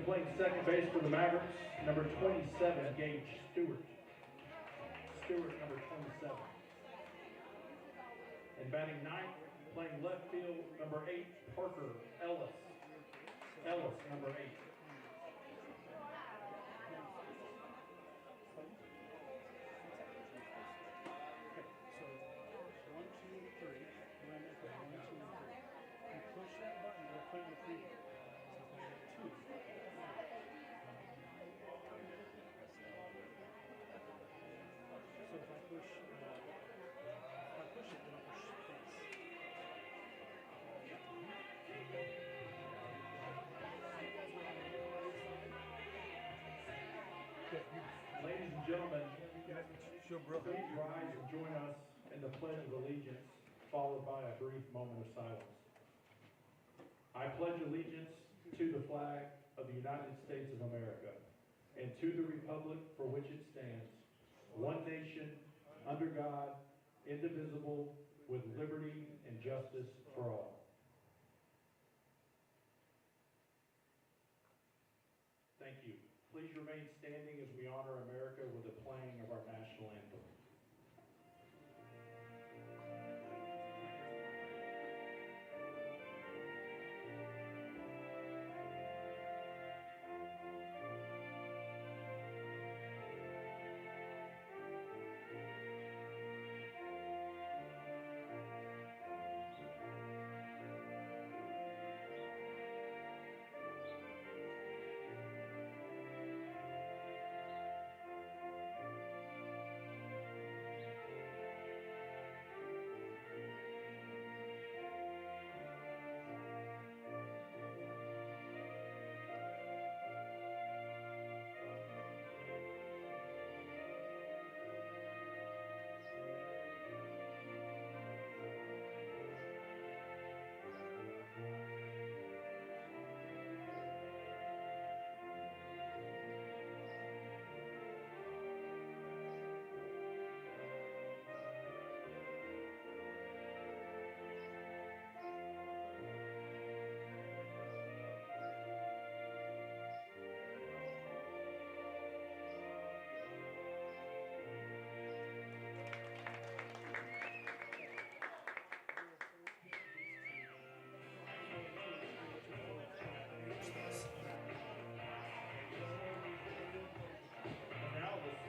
playing second base for the Mavericks, number 27, Gage Stewart. Stewart, number 27. And batting ninth, playing left field, number 8, Parker Ellis. Ellis, number 8. Ladies and gentlemen, please rise and join us in the Pledge of Allegiance, followed by a brief moment of silence. I pledge allegiance to the flag of the United States of America and to the republic for which it stands, one nation, under God, indivisible, with liberty and justice for all. Thank you. Please remain standing as we honor America with the playing of our national anthem.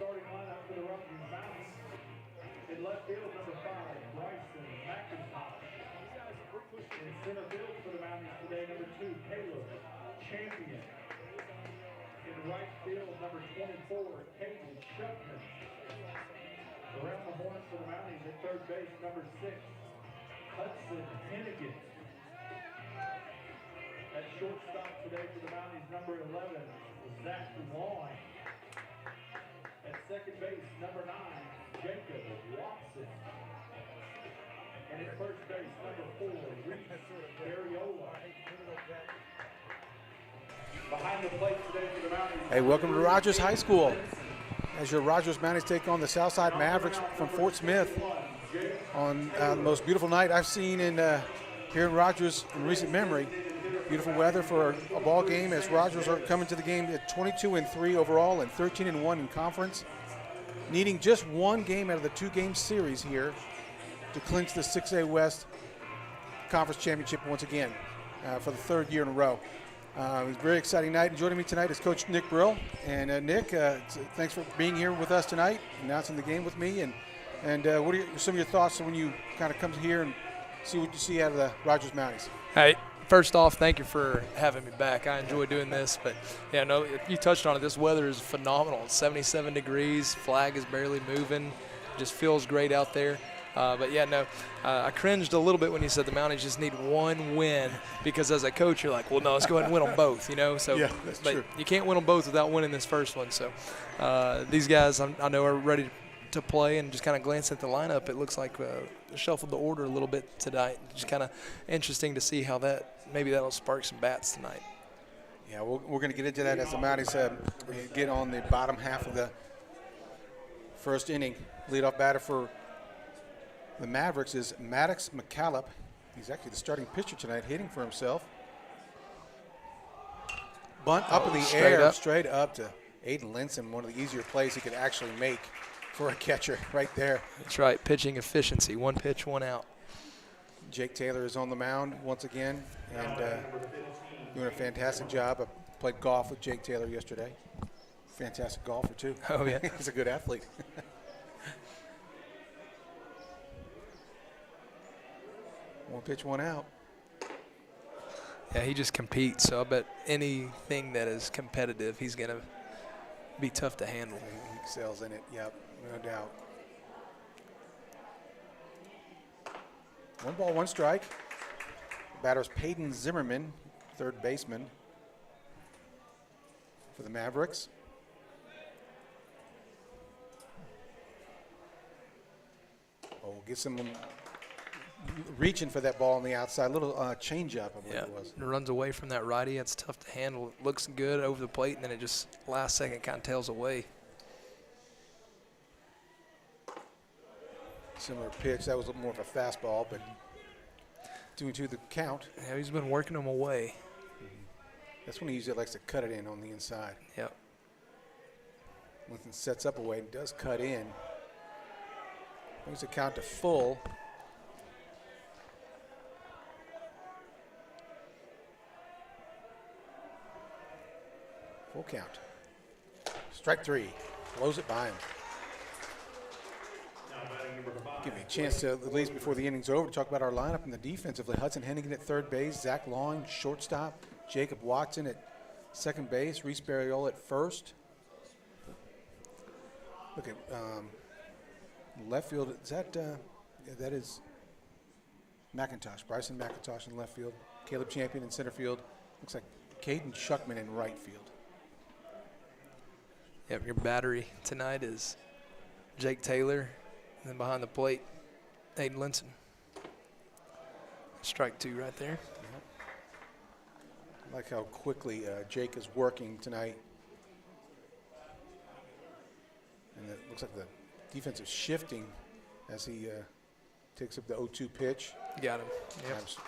Starting lineup for the Mounties. In left field, number 5, Bryson McIntosh. In center field for the Mounties today, number 2, Caleb Champion. In right field, number 24, Caden Shupman. Around the horn for the Mounties at third base, number 6, Hudson Hennigan. At shortstop today for the Mounties, number 11, Zach Long. At second base, number 9, Jacob Watson. And at first base, number 4, Reese Barriola. Behind the plate today for the Mounties. Hey, welcome to Rogers High School. As your Rogers Mounties take on the Southside Mavericks from Fort Smith on the most beautiful night I've seen here in Rogers in recent memory. Beautiful weather for a ball game as Rogers are coming to the game at 22-3 overall and 13-1 in conference, needing just one game out of the two-game series here to clinch the 6A West Conference Championship once again for the third year in a row. It was a very exciting night. And joining me tonight is Coach Nick Brill. And Nick, thanks for being here with us tonight, announcing the game with me. And what are some of your thoughts when you kind of come here and see what you see out of the Rogers Mounties? Hey, first off, thank you for having me back. I enjoy doing this. But, yeah, no, you touched on it. This weather is phenomenal. It's 77 degrees. Flag is barely moving. Just feels great out there. But, yeah, no, I cringed a little bit when you said the Mounties just need one win because as a coach you're like, well, no, let's go ahead and win them both, you know. So, yeah, that's true. You can't win them both without winning this first one. So these guys I know are ready to play, and just kind of glance at the lineup, it looks like shuffled the order a little bit tonight. Just kind of interesting to see how maybe that'll spark some bats tonight. Yeah, we're going to get into that as the Mounties get on the bottom half of the first inning. Leadoff batter for the Mavericks is Maddox McCallop. He's actually the starting pitcher tonight, hitting for himself. bunt up in the straight air, up. straight up to Aiden Linson, one of the easier plays he could actually make for a catcher right there. That's right, pitching efficiency. 1 pitch, 1 out. Jake Taylor is on the mound once again, and doing a fantastic job. I played golf with Jake Taylor yesterday. Fantastic golfer, too. Oh, yeah. He's a good athlete. 1 pitch, 1 out. Yeah, he just competes, so I bet anything that is competitive, he's going to be tough to handle. He excels in it, yep, no doubt. 1 ball, 1 strike. Batter's Peyton Zimmerman, third baseman for the Mavericks. Oh, gets him reaching for that ball on the outside. Little changeup, I believe Yeah, it was. it runs away from that righty. It's tough to handle. It looks good over the plate, and then it just last second kind of tails away. Similar pitch. That was a little more of a fastball, but 2-2 the count. Yeah, he's been working them away. That's when he usually likes to cut it in on the inside. Yep. Lincoln sets up away and does cut in. Brings the count to full. Full count. Strike 3. Blows it by him. Give me a chance to, at least before the inning's over, to talk about our lineup and the defensively. Hudson Hennigan at third base, Zach Long, shortstop, Jacob Watson at second base, Reese Barriola at first. Look at left field. Is that yeah, that is McIntosh, Bryson McIntosh in left field, Caleb Champion in center field. Looks like Caden Shuckman in right field. Yep, your battery tonight is Jake Taylor, and then behind the plate, Aiden Linson. Strike 2 right there. I like how quickly Jake is working tonight. And it looks like the defense is shifting as he takes up the 0-2 pitch. Got him. Yep. I was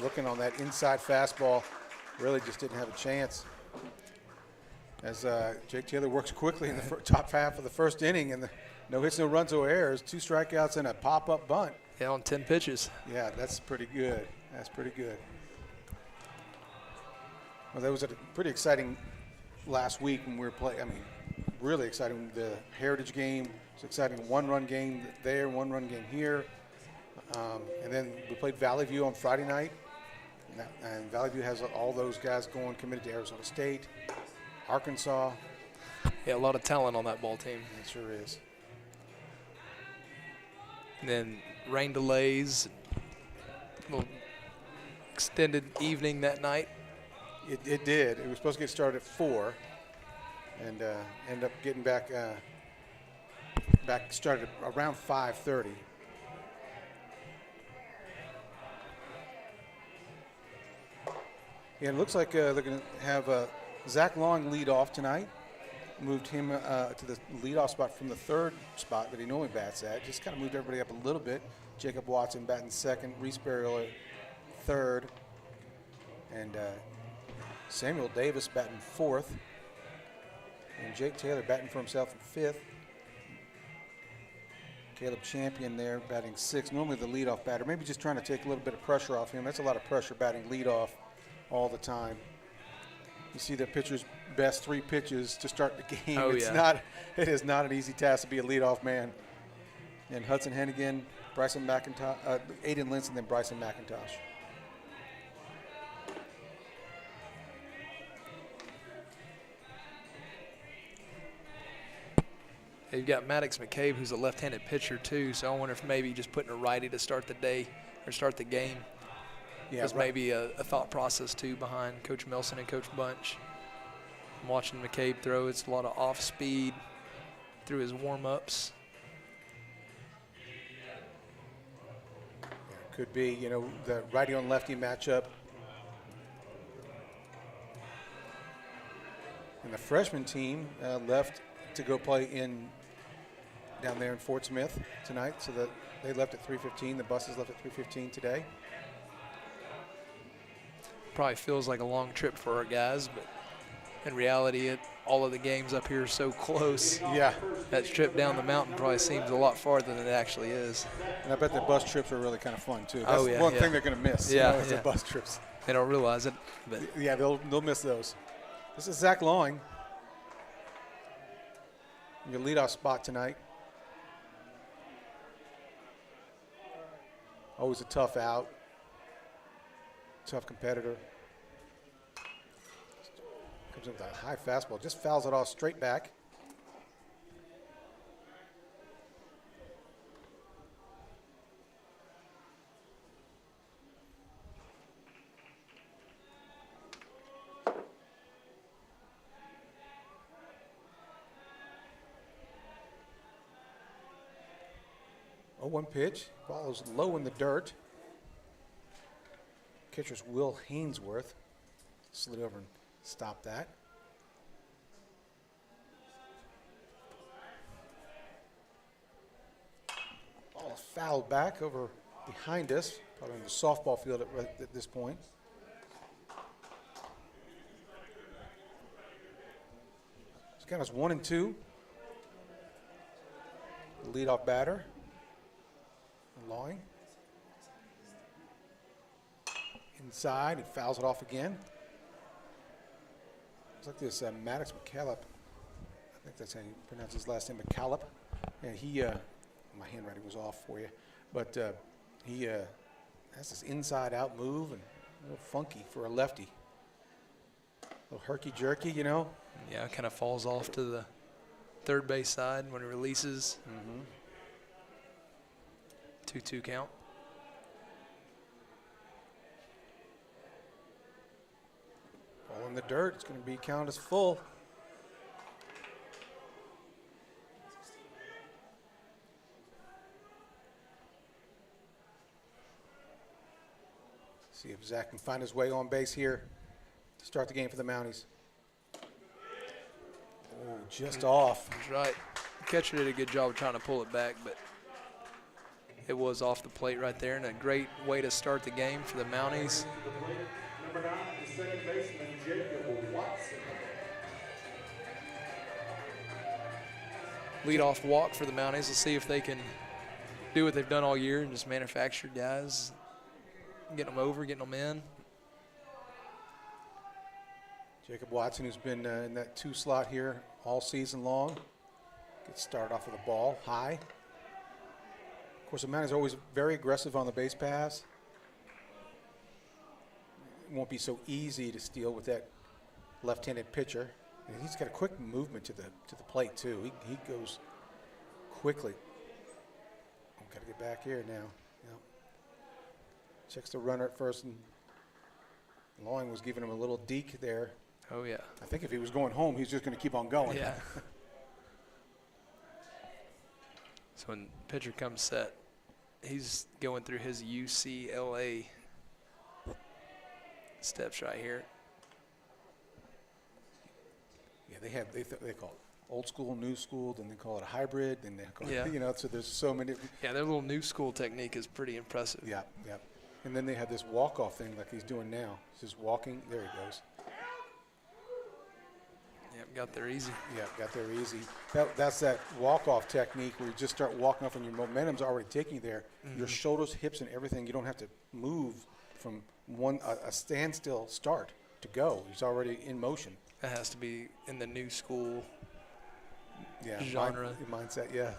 looking on that inside fastball, really just didn't have a chance. As Jake Taylor works quickly in the top half of the first inning, and no hits, no runs, no errors, 2 strikeouts and a pop-up bunt. Yeah, on 10 pitches. Yeah, that's pretty good. That's pretty good. Well, that was a pretty exciting last week when we were playing. I mean, really exciting. The Heritage game. It's exciting. 1-run game there, 1-run game here. And then we played Valley View on Friday night. And Valley View has all those guys going, committed to Arizona State, Arkansas. Yeah, a lot of talent on that ball team. It sure is. And then rain delays, little extended evening that night. It did. It was supposed to get started at 4, and end up getting back started around 5:30. Yeah, it looks like they're going to have Zach Long lead off tonight. Moved him to the leadoff spot from the third spot that he normally bats at. Just kind of moved everybody up a little bit. Jacob Watson batting second, Reese Barriola third, and Samuel Davis batting fourth, and Jake Taylor batting for himself in fifth. Caleb Champion there batting sixth. Normally the leadoff batter, maybe just trying to take a little bit of pressure off him. That's a lot of pressure batting leadoff all the time. You see the pitcher's best 3 pitches to start the game. Oh, It is not an easy task to be a leadoff man. And Hudson Hennigan, Bryson McIntosh, Aiden Linson, then Bryson McIntosh. You've got Maddox McCabe, who's a left-handed pitcher too, so I wonder if maybe just putting a righty to start the day or start the game. Yeah, There's maybe a thought process too behind Coach Milson and Coach Bunch. I'm watching McCabe throw. It's a lot of off-speed through his warm-ups. Could be, the righty on lefty matchup. And the freshman team left to go play down there in Fort Smith tonight, so that they left at 3:15. The buses left at 3:15 today. Probably feels like a long trip for our guys, but in reality, all of the games up here are so close. Yeah. That trip down the mountain probably seems a lot farther than it actually is. And I bet the bus trips are really kind of fun, too. That's Oh, yeah, one yeah. thing they're going to miss, Yeah, is yeah. the bus trips. They don't realize it, but Yeah, they'll miss those. This is Zach Lawing, your leadoff spot tonight. Always a tough out, tough competitor. Comes in with a high fastball, just fouls it off straight back. Oh, 1 pitch. Ball is low in the dirt. Catcher's Will Hainsworth slid over and stopped that. Ball is fouled back over behind us, probably in the softball field at this point. So count is 1-2. The leadoff batter. Lawing. Inside, it fouls it off again. Looks like this Maddox McCallop. I think that's how you pronounce his last name, McCallop. And he, my handwriting was off for you, but he has this inside-out move and a little funky for a lefty. A little herky-jerky, you know. yeah, it kind of falls off to the third base side when it releases. 2-2 count. Ball in the dirt. It's going to be counted as full. See if Zach can find his way on base here to start the game for the Mounties. Oh, just off. That's right. The catcher did a good job of trying to pull it back, but it was off the plate right there, and a great way to start the game for the Mounties. Number 9, the second baseman, Jacob Watson. Leadoff walk for the Mounties. Let's see if they can do what they've done all year and just manufacture guys, getting them over, getting them in. Jacob Watson, who's been in that 2 slot here all season long, gets started off with a ball high. Of course, the Mounties are always very aggressive on the base pass. It won't be so easy to steal with that left-handed pitcher. And he's got a quick movement to the plate too. He goes quickly. Oh, got to get back here now. Yep. Checks the runner at first, and Lawing was giving him a little deke there. Oh, yeah. I think if he was going home, he's just going to keep on going. Yeah. So when pitcher comes set, he's going through his UCLA steps right here. Yeah, they call it old school, new school, then they call it a hybrid, then they call Yeah. it, so there's so many. Yeah, their little new school technique is pretty impressive. Yeah. And then they have this walk-off thing like he's doing now. He's just walking. There he goes. Yep, got there easy. Yeah, got there easy. That's that walk-off technique where you just start walking off and your momentum's already taking you there. Your shoulders, hips, and everything, you don't have to move from a standstill start to go. He's already in motion. That has to be in the new school Yeah, genre. mindset, yeah.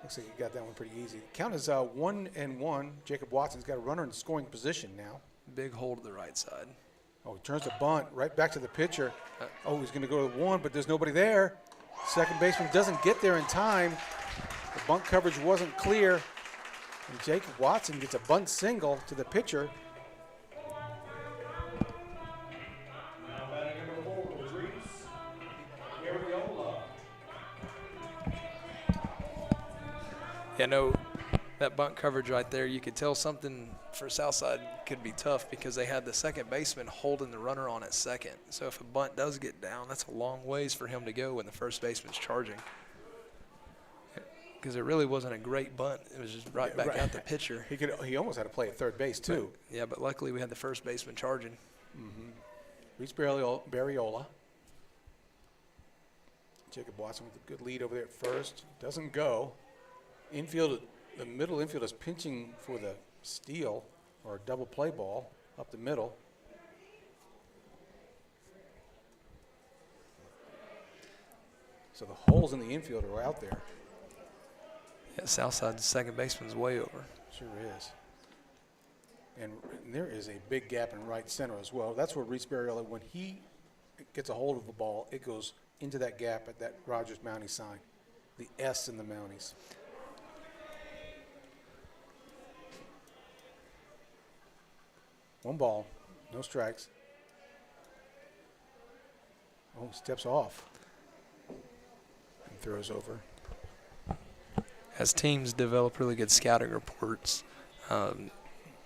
Looks like you got that one pretty easy. Count is 1-1. Jacob Watson's got a runner in scoring position now. Big hole to the right side. Oh, he turns the bunt right back to the pitcher. Oh, he's going to go to 1, but there's nobody there. Second baseman doesn't get there in time. The bunt coverage wasn't clear. And Jacob Watson gets a bunt single to the pitcher. Now batting number 4, Reese Ariola. Yeah, no, that bunt coverage right there, you could tell something for Southside could be tough because they had the second baseman holding the runner on at second. So if a bunt does get down, that's a long ways for him to go when the first baseman's charging. Because it really wasn't a great bunt. It was just right back at the pitcher. He almost had to play at third base, too. But, yeah, but luckily we had the first baseman charging. Reese Barriola. Jacob Watson with a good lead over there at first. Doesn't go. Infield, the middle infield is pinching for the steal or a double play ball up the middle. So the holes in the infield are out there. Yeah, Southside's second baseman's way over. Sure is. And there is a big gap in right center as well. That's where Reese Barriola, when he gets a hold of the ball, it goes into that gap at that Rogers Mountie sign. The S in the Mounties. One ball, no strikes. Oh, steps off and throws over. As teams develop really good scouting reports, and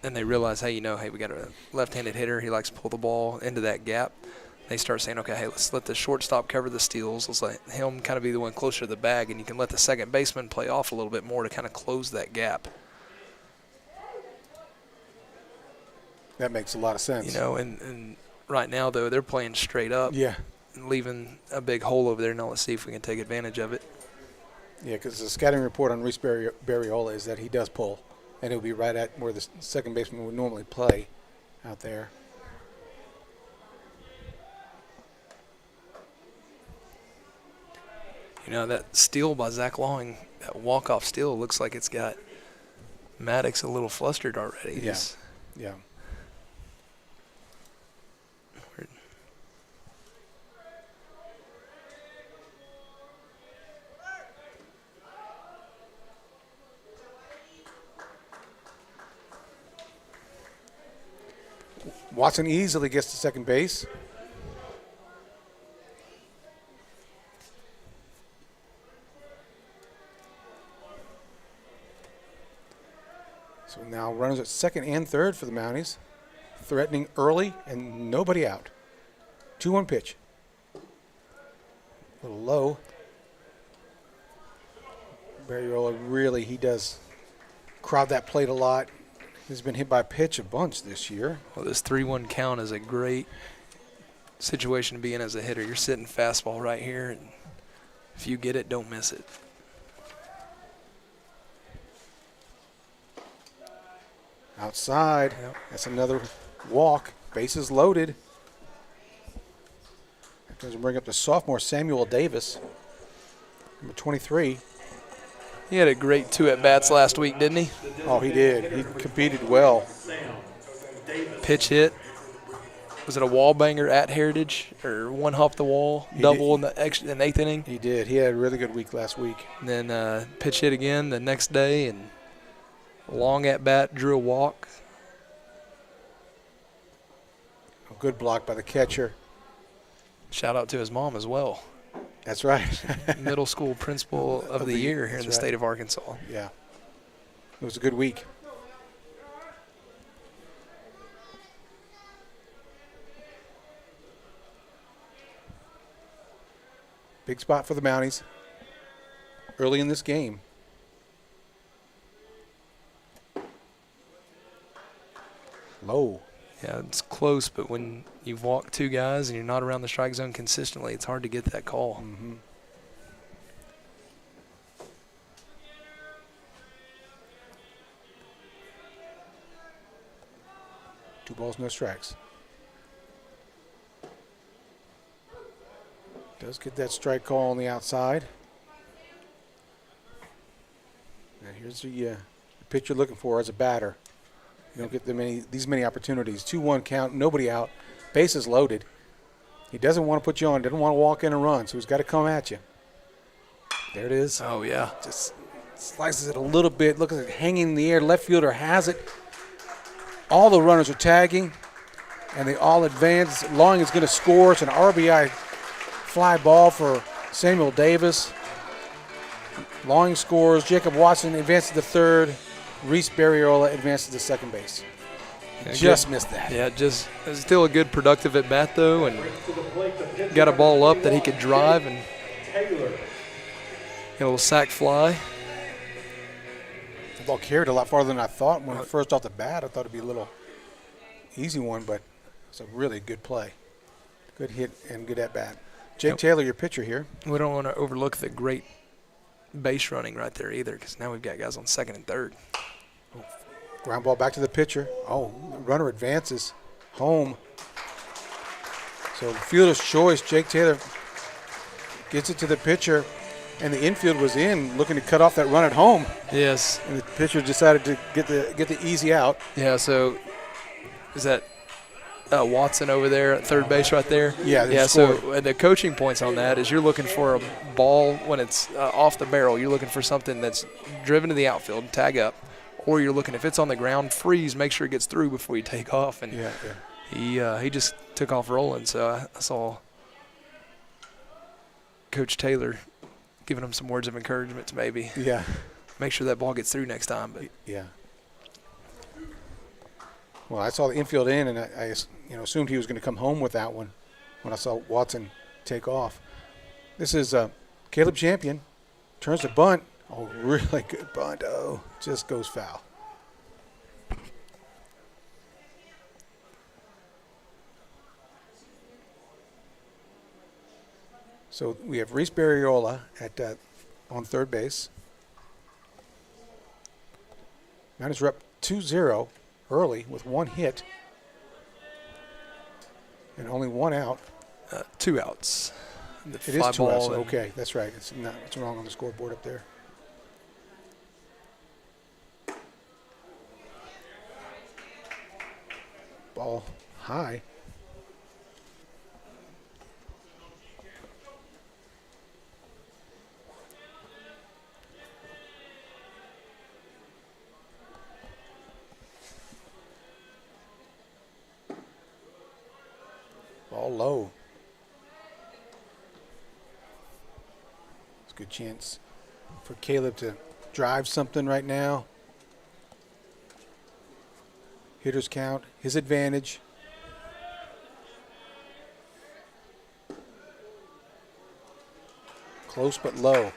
they realize, hey, we got a left-handed hitter. He likes to pull the ball into that gap. They start saying, okay, hey, let's let the shortstop cover the steals. Let's let him kind of be the one closer to the bag, and you can let the second baseman play off a little bit more to kind of close that gap. That makes a lot of sense. And right now, though, they're playing straight up. Yeah. And leaving a big hole over there. Now let's see if we can take advantage of it. Yeah, because the scouting report on Reese Barriola is that he does pull, and it'll be right at where the second baseman would normally play out there. That steal by Zach Long, that walk-off steal, looks like it's got Maddox a little flustered already. Yeah. Yeah. Watson easily gets to second base. So now runners at second and third for the Mounties. Threatening early and nobody out. 2-1 pitch. A little low. Barriola really, he does crowd that plate a lot. He's been hit by a pitch a bunch this year. Well, this 3-1 count is a great situation to be in as a hitter. You're sitting fastball right here, and if you get it, don't miss it. Outside. Yep. That's another walk. Bases loaded. That doesn't bring up the sophomore Samuel Davis, number 23. He had a great 2 at-bats last week, didn't he? Oh, he did. He competed well. Pitch hit. Was it a wall banger at Heritage or one hop the wall, double in the eighth inning? He did. He had a really good week last week. And then pitch hit again the next day, and long at-bat, drew a walk. A good block by the catcher. Shout out to his mom as well. That's right. Middle school principal of the year here in the state of Arkansas. Yeah. It was a good week. Big spot for the Mounties early in this game. Low. Yeah, it's close, but when you've walked 2 guys and you're not around the strike zone consistently, it's hard to get that call. Mm-hmm. Two balls, no strikes. Does get that strike call on the outside. And here's the pitch you're looking for as a batter. You don't get these many opportunities. 2-1 count, nobody out, bases loaded. He doesn't want to put you on, doesn't want to walk in and run, so he's got to come at you. There it is. Oh, yeah. Just slices it a little bit. Look at it hanging in the air. Left fielder has it. All the runners are tagging, and they all advance. Long is going to score. It's an RBI fly ball for Samuel Davis. Long scores. Jacob Watson advances to third. Reese Barriola advances to second base. Just missed that. Yeah, just still a good productive at bat though, and got a ball up that he could drive and get a little sac fly. The ball carried a lot farther than I thought. When first off the bat, I thought it'd be a little easy one, but it's a really good play. Good hit and good at bat. Jake Taylor, your pitcher here. We don't want to overlook the great base running right there either, because now we've got guys on second and third. Ground ball back to the pitcher. Oh, runner advances home. So fielder's choice, Jake Taylor gets it to the pitcher, and the infield was in, looking to cut off that run at home. Yes. And the pitcher decided to get the easy out. Yeah, so is that Watson over there at third base right there? Yeah, so the coaching points on that is you're looking for a ball when it's off the barrel. You're looking for something that's driven to the outfield, tag up, or you're looking, if it's on the ground, freeze, make sure it gets through before you take off. And he just took off rolling, so I saw Coach Taylor giving him some words of encouragement to maybe make sure that ball gets through next time. But well, I saw the infield in, and I assumed he was going to come home with that one when I saw Watson take off. This is Caleb Champion, turns to bunt. Oh, really good bunt. Oh, just goes foul. So we have Reese Barriola on third base. Mounties are up 2-0 early with one hit and only one out. 2 outs. It is 2 outs. Okay, that's right. It's wrong on the scoreboard up there. Ball high. Ball low. It's a good chance for Caleb to drive something right now. Hitters count, his advantage. Close but low.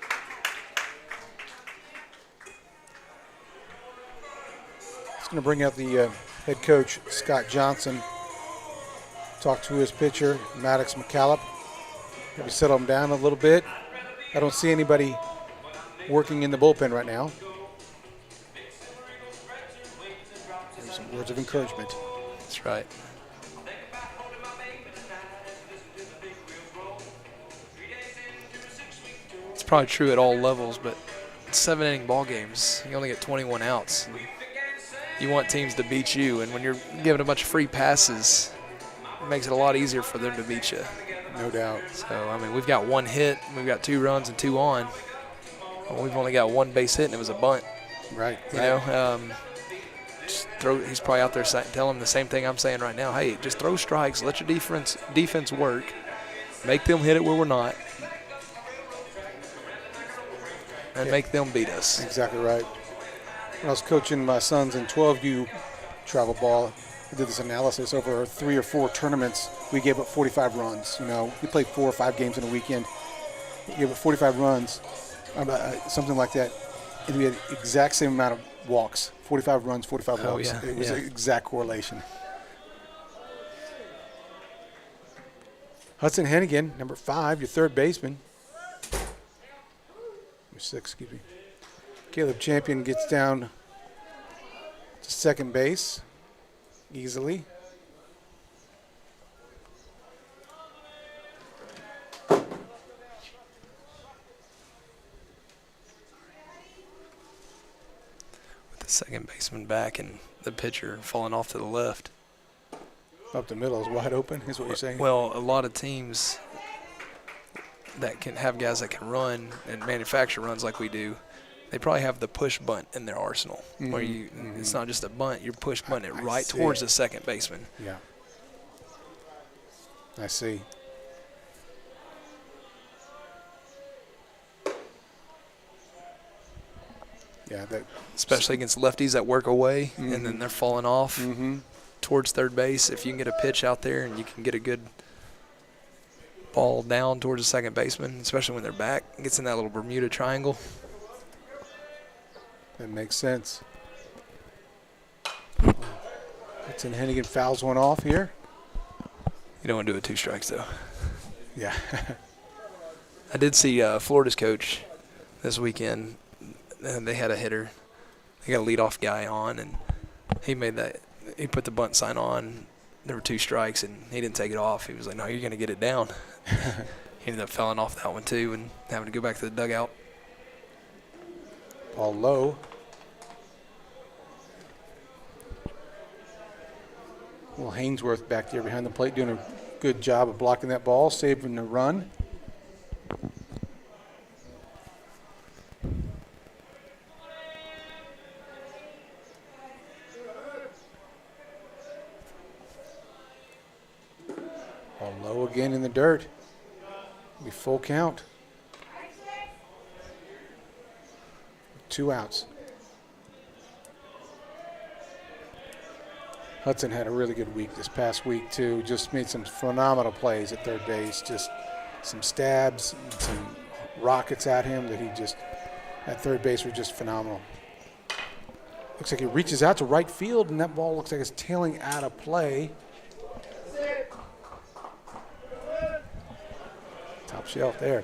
It's going to bring out the head coach, Scott Johnson. Talk to his pitcher, Maddox McCallop. Maybe settle him down a little bit. I don't see anybody working in the bullpen right now. Maybe some words of encouragement. That's right. It's probably true at all levels, but 7-inning ball games, you only get 21 outs. You want teams to beat you, and when you're giving a bunch of free passes, it makes it a lot easier for them to beat you. No doubt. So, I mean, we've got 1 hit, we've got 2 runs and 2 on. Well, we've only got 1 base hit, and it was a bunt. Right. You know, just he's probably out there telling him the same thing I'm saying right now. Hey, just throw strikes, let your defense work, make them hit it where we're not, and make them beat us. Exactly right. When I was coaching my sons in 12U travel ball, I did this analysis over 3 or 4 tournaments. We gave up 45 runs. You know, we played 4 or 5 games in a weekend. We gave up 45 runs, something like that. And we had the exact same amount of walks. 45 runs, 45 walks. Yeah, it was an exact correlation. Hudson Hennigan, number 5, your third baseman. Number 6, excuse me. Caleb Champion gets down to second base easily. With the second baseman back and the pitcher falling off to the left. Up the middle is wide open, is what you're saying? Well, a lot of teams that can have guys that can run and manufacture runs like we do, they probably have the push bunt in their arsenal, where it's not just a bunt, you're push bunting it right towards the second baseman. Yeah. I see. Yeah, that especially against lefties that work away and then they're falling off towards third base. If you can get a pitch out there and you can get a good ball down towards the second baseman, especially when they're back, it gets in that little Bermuda triangle. that makes sense. Hudson Hennigan fouls one off here. You don't want to do it 2 strikes though. Yeah. I did see Florida's coach this weekend. They had a hitter. They got a leadoff guy on, and he made that. He put the bunt sign on. There were 2 strikes, and he didn't take it off. He was like, "No, you're going to get it down." He ended up fouling off that one too, and having to go back to the dugout. Ball low. Well, Hainsworth back there behind the plate doing a good job of blocking that ball, saving the run. Ball low again in the dirt. Be full count. 2 outs. Hudson had a really good week this past week, too. Just made some phenomenal plays at third base. Just some stabs, some rockets at him that he just, at third base, were just phenomenal. Looks like he reaches out to right field, and that ball looks like it's tailing out of play. Top shelf there.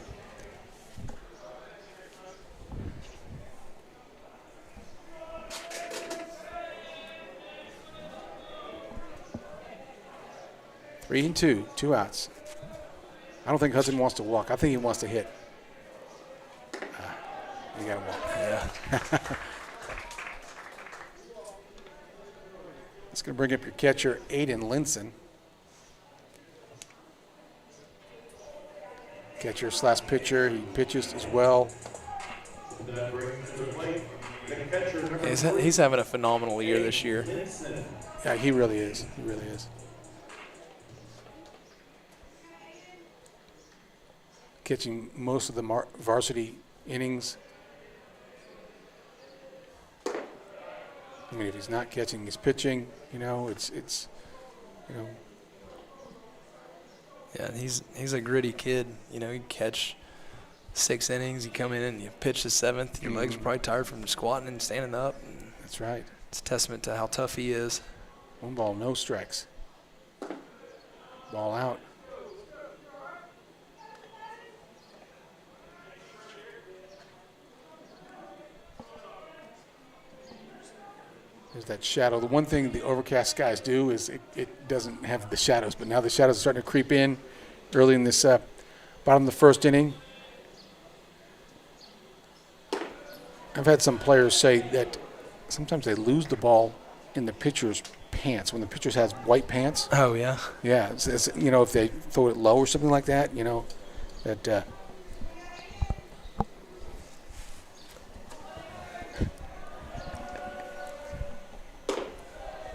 Three and two, 2 outs. I don't think Hudson wants to walk. I think he wants to hit. You got to walk. Yeah. It's going to bring up your catcher, Aiden Linson. Catcher / pitcher. He pitches as well. He's having a phenomenal year this year. Yeah, he really is. He really is. Catching most of the varsity innings. I mean, if he's not catching, he's pitching. You know, it's you know. Yeah, he's a gritty kid. You know, you catch 6 innings, you come in and you pitch the 7th. Your legs are probably tired from squatting and standing up. That's right. It's a testament to how tough he is. 1 ball, no strikes. Ball out. There's that shadow. The one thing the overcast skies do is it doesn't have the shadows, but now the shadows are starting to creep in early in this bottom of the first inning. I've had some players say that sometimes they lose the ball in the pitcher's pants when the pitcher has white pants. Oh, yeah? Yeah. It's, you know, if they throw it low or something like that, you know, that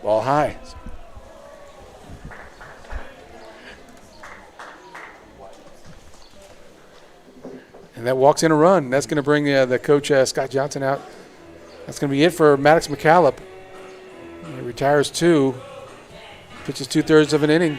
ball high. And that walks in a run. That's going to bring the coach, Scott Johnson, out. That's going to be it for Maddox McCallop. He retires 2, pitches 2/3 of an inning.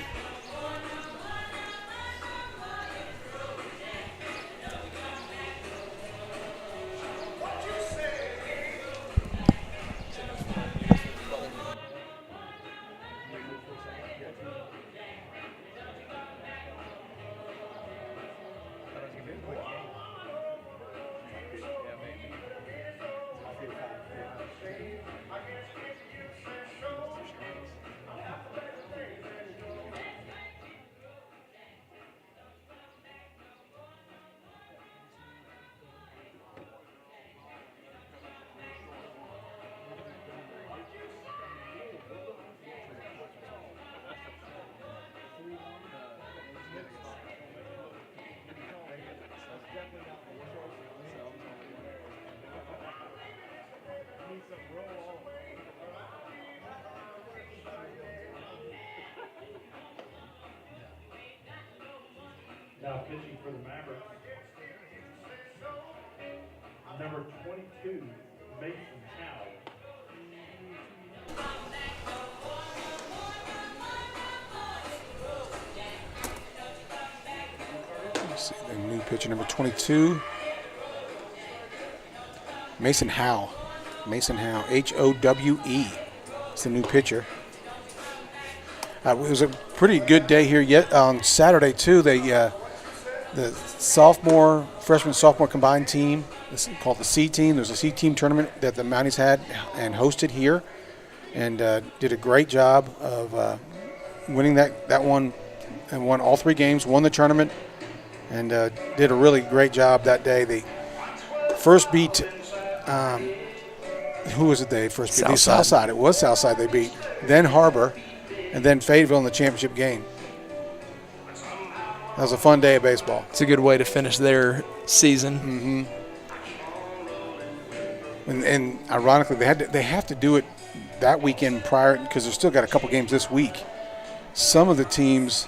Now pitching for the Mavericks, number 22, Mason Howe. Let's see the new pitcher, number 22, Mason Howe. Mason Howe, Howe. It's the new pitcher. It was a pretty good day here yet on Saturday too. They the freshman, sophomore combined team. It's called the C team. There's a C team tournament that the Mounties had and hosted here, and did a great job of winning that one, and won all 3 games, won the tournament, and did a really great job that day. They first beat, who was it they first beat? Southside. It was Southside they beat, then Harbor, and then Fayetteville in the championship game. That was a fun day of baseball. It's a good way to finish their season. Mm-hmm. And ironically, they have to do it that weekend prior, because they've still got a couple games this week. Some of the teams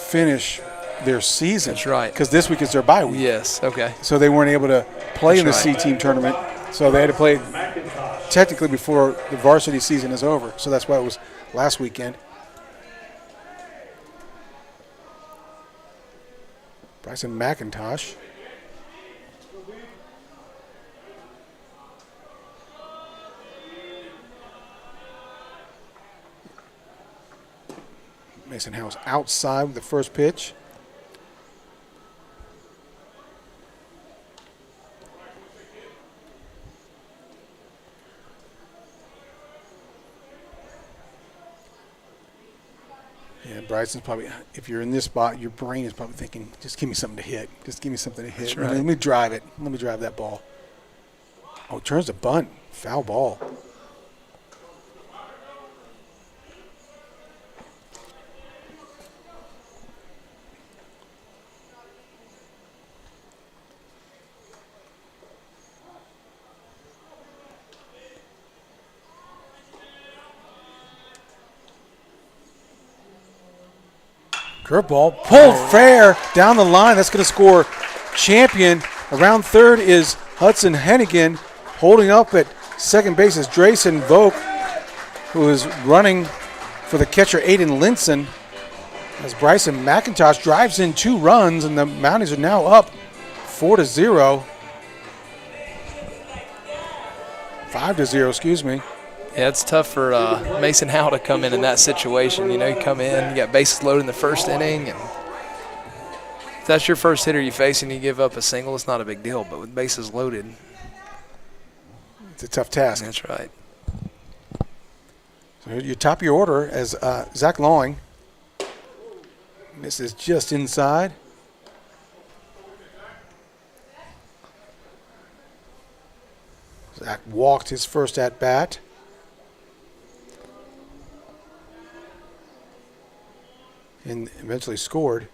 finish their season. That's right. Because this week is their bye week. Yes, okay. So they weren't able to play in the C team tournament. So they had to play technically before the varsity season is over. So that's why it was last weekend. Bryson McIntosh. Mason House outside with the first pitch. Yeah, Bryson's probably, if you're in this spot, your brain is probably thinking, just give me something to hit. Just give me something to hit. That's right. Let me drive it. Let me drive that ball. Oh, turns to bunt. Foul ball. Curveball pulled fair down the line. That's going to score Champion. Around third is Hudson Hennigan. Holding up at second base is Drayson Vogt, who is running for the catcher Aiden Linson. As Bryson McIntosh drives in 2 runs, and the Mounties are now up 4-0. 5-0, excuse me. Yeah, it's tough for Mason Howe to come in that situation. You know, you come in, you got bases loaded in the first inning, and if that's your first hitter you face and you give up a single, it's not a big deal. But with bases loaded, it's a tough task. That's right. So you top your order as Zach Lawing. This is just inside. Zach walked his first at bat. And eventually scored.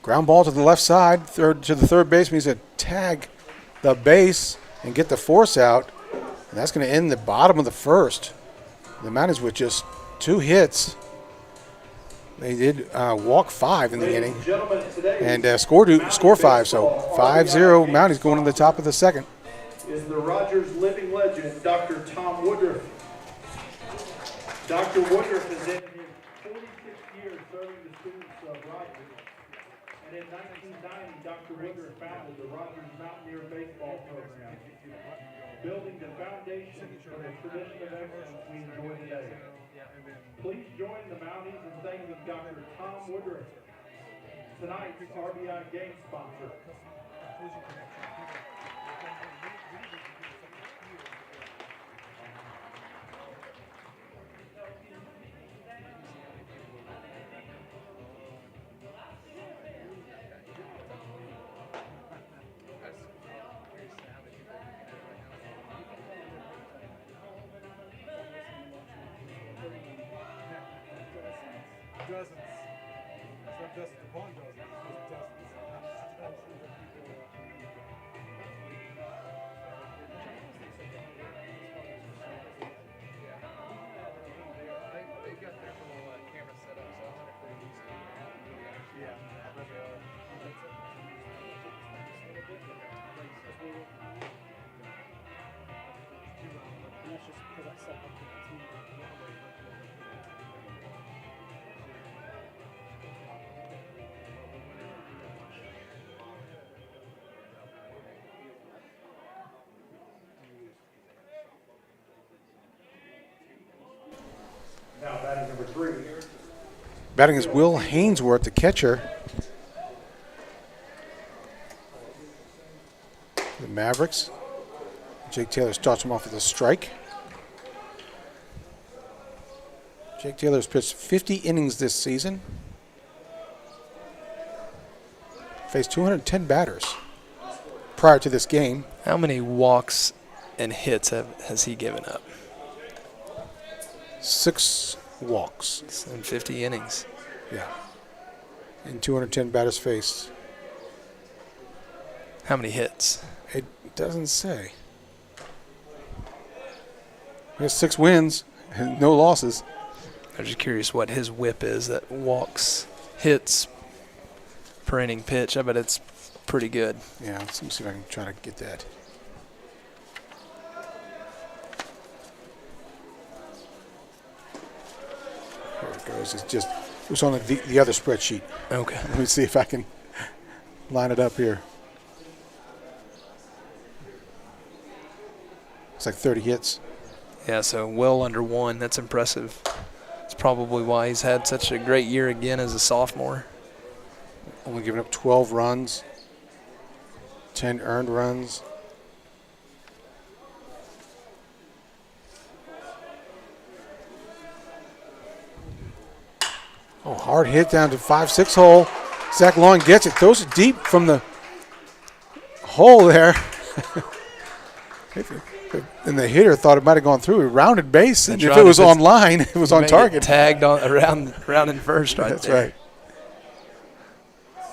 Ground ball to the left side, to the third baseman. He's going to tag the base and get the force out. And that's going to end the bottom of the first. The Mounties with just 2 hits. They did walk 5 in the inning and score 5. So 5-0 Mounties going to the top of the second. Is the Rogers living legend, Dr. Tom Woodruff. Dr. Woodruff is in his 46th year serving the students of Rogers. And in 1990, Dr. Woodruff founded the Rogers Mountaineer Baseball Program, building the foundation for the tradition of excellence we enjoy today. Please join the Mounties in thanking Dr. Tom Woodruff, tonight's RBI game sponsor. Dozens. It's not just one dozen, it's dozens. They've got their little camera set up, so I wonder if they're using it. Yeah. That's just because I set up the team. Now batting number 3. Batting is Will Hainsworth, the catcher. the Mavericks. Jake Taylor starts him off with a strike. Jake Taylor's pitched 50 innings this season. Faced 210 batters prior to this game. How many walks and hits has he given up? 6 walks. In 50 innings. Yeah. And 210 batters faced. How many hits? It doesn't say. He has 6 wins and no losses. I'm just curious what his whip is. That walks, hits per inning pitch. I bet it's pretty good. Yeah, let me see if I can try to get that. There it goes. It was on the other spreadsheet. Okay. Let me see if I can line it up here. It's like 30 hits. Yeah, so well under 1. That's impressive. It's probably why he's had such a great year again as a sophomore. Only giving up 12 runs, 10 earned runs. Oh, hard hit down to 5-6 hole. Zach Long gets it, throws it deep from the hole there. And the hitter thought it might have gone through. A rounded base, and if it was on line, it was on target. Tagged on around in first right That's there. right.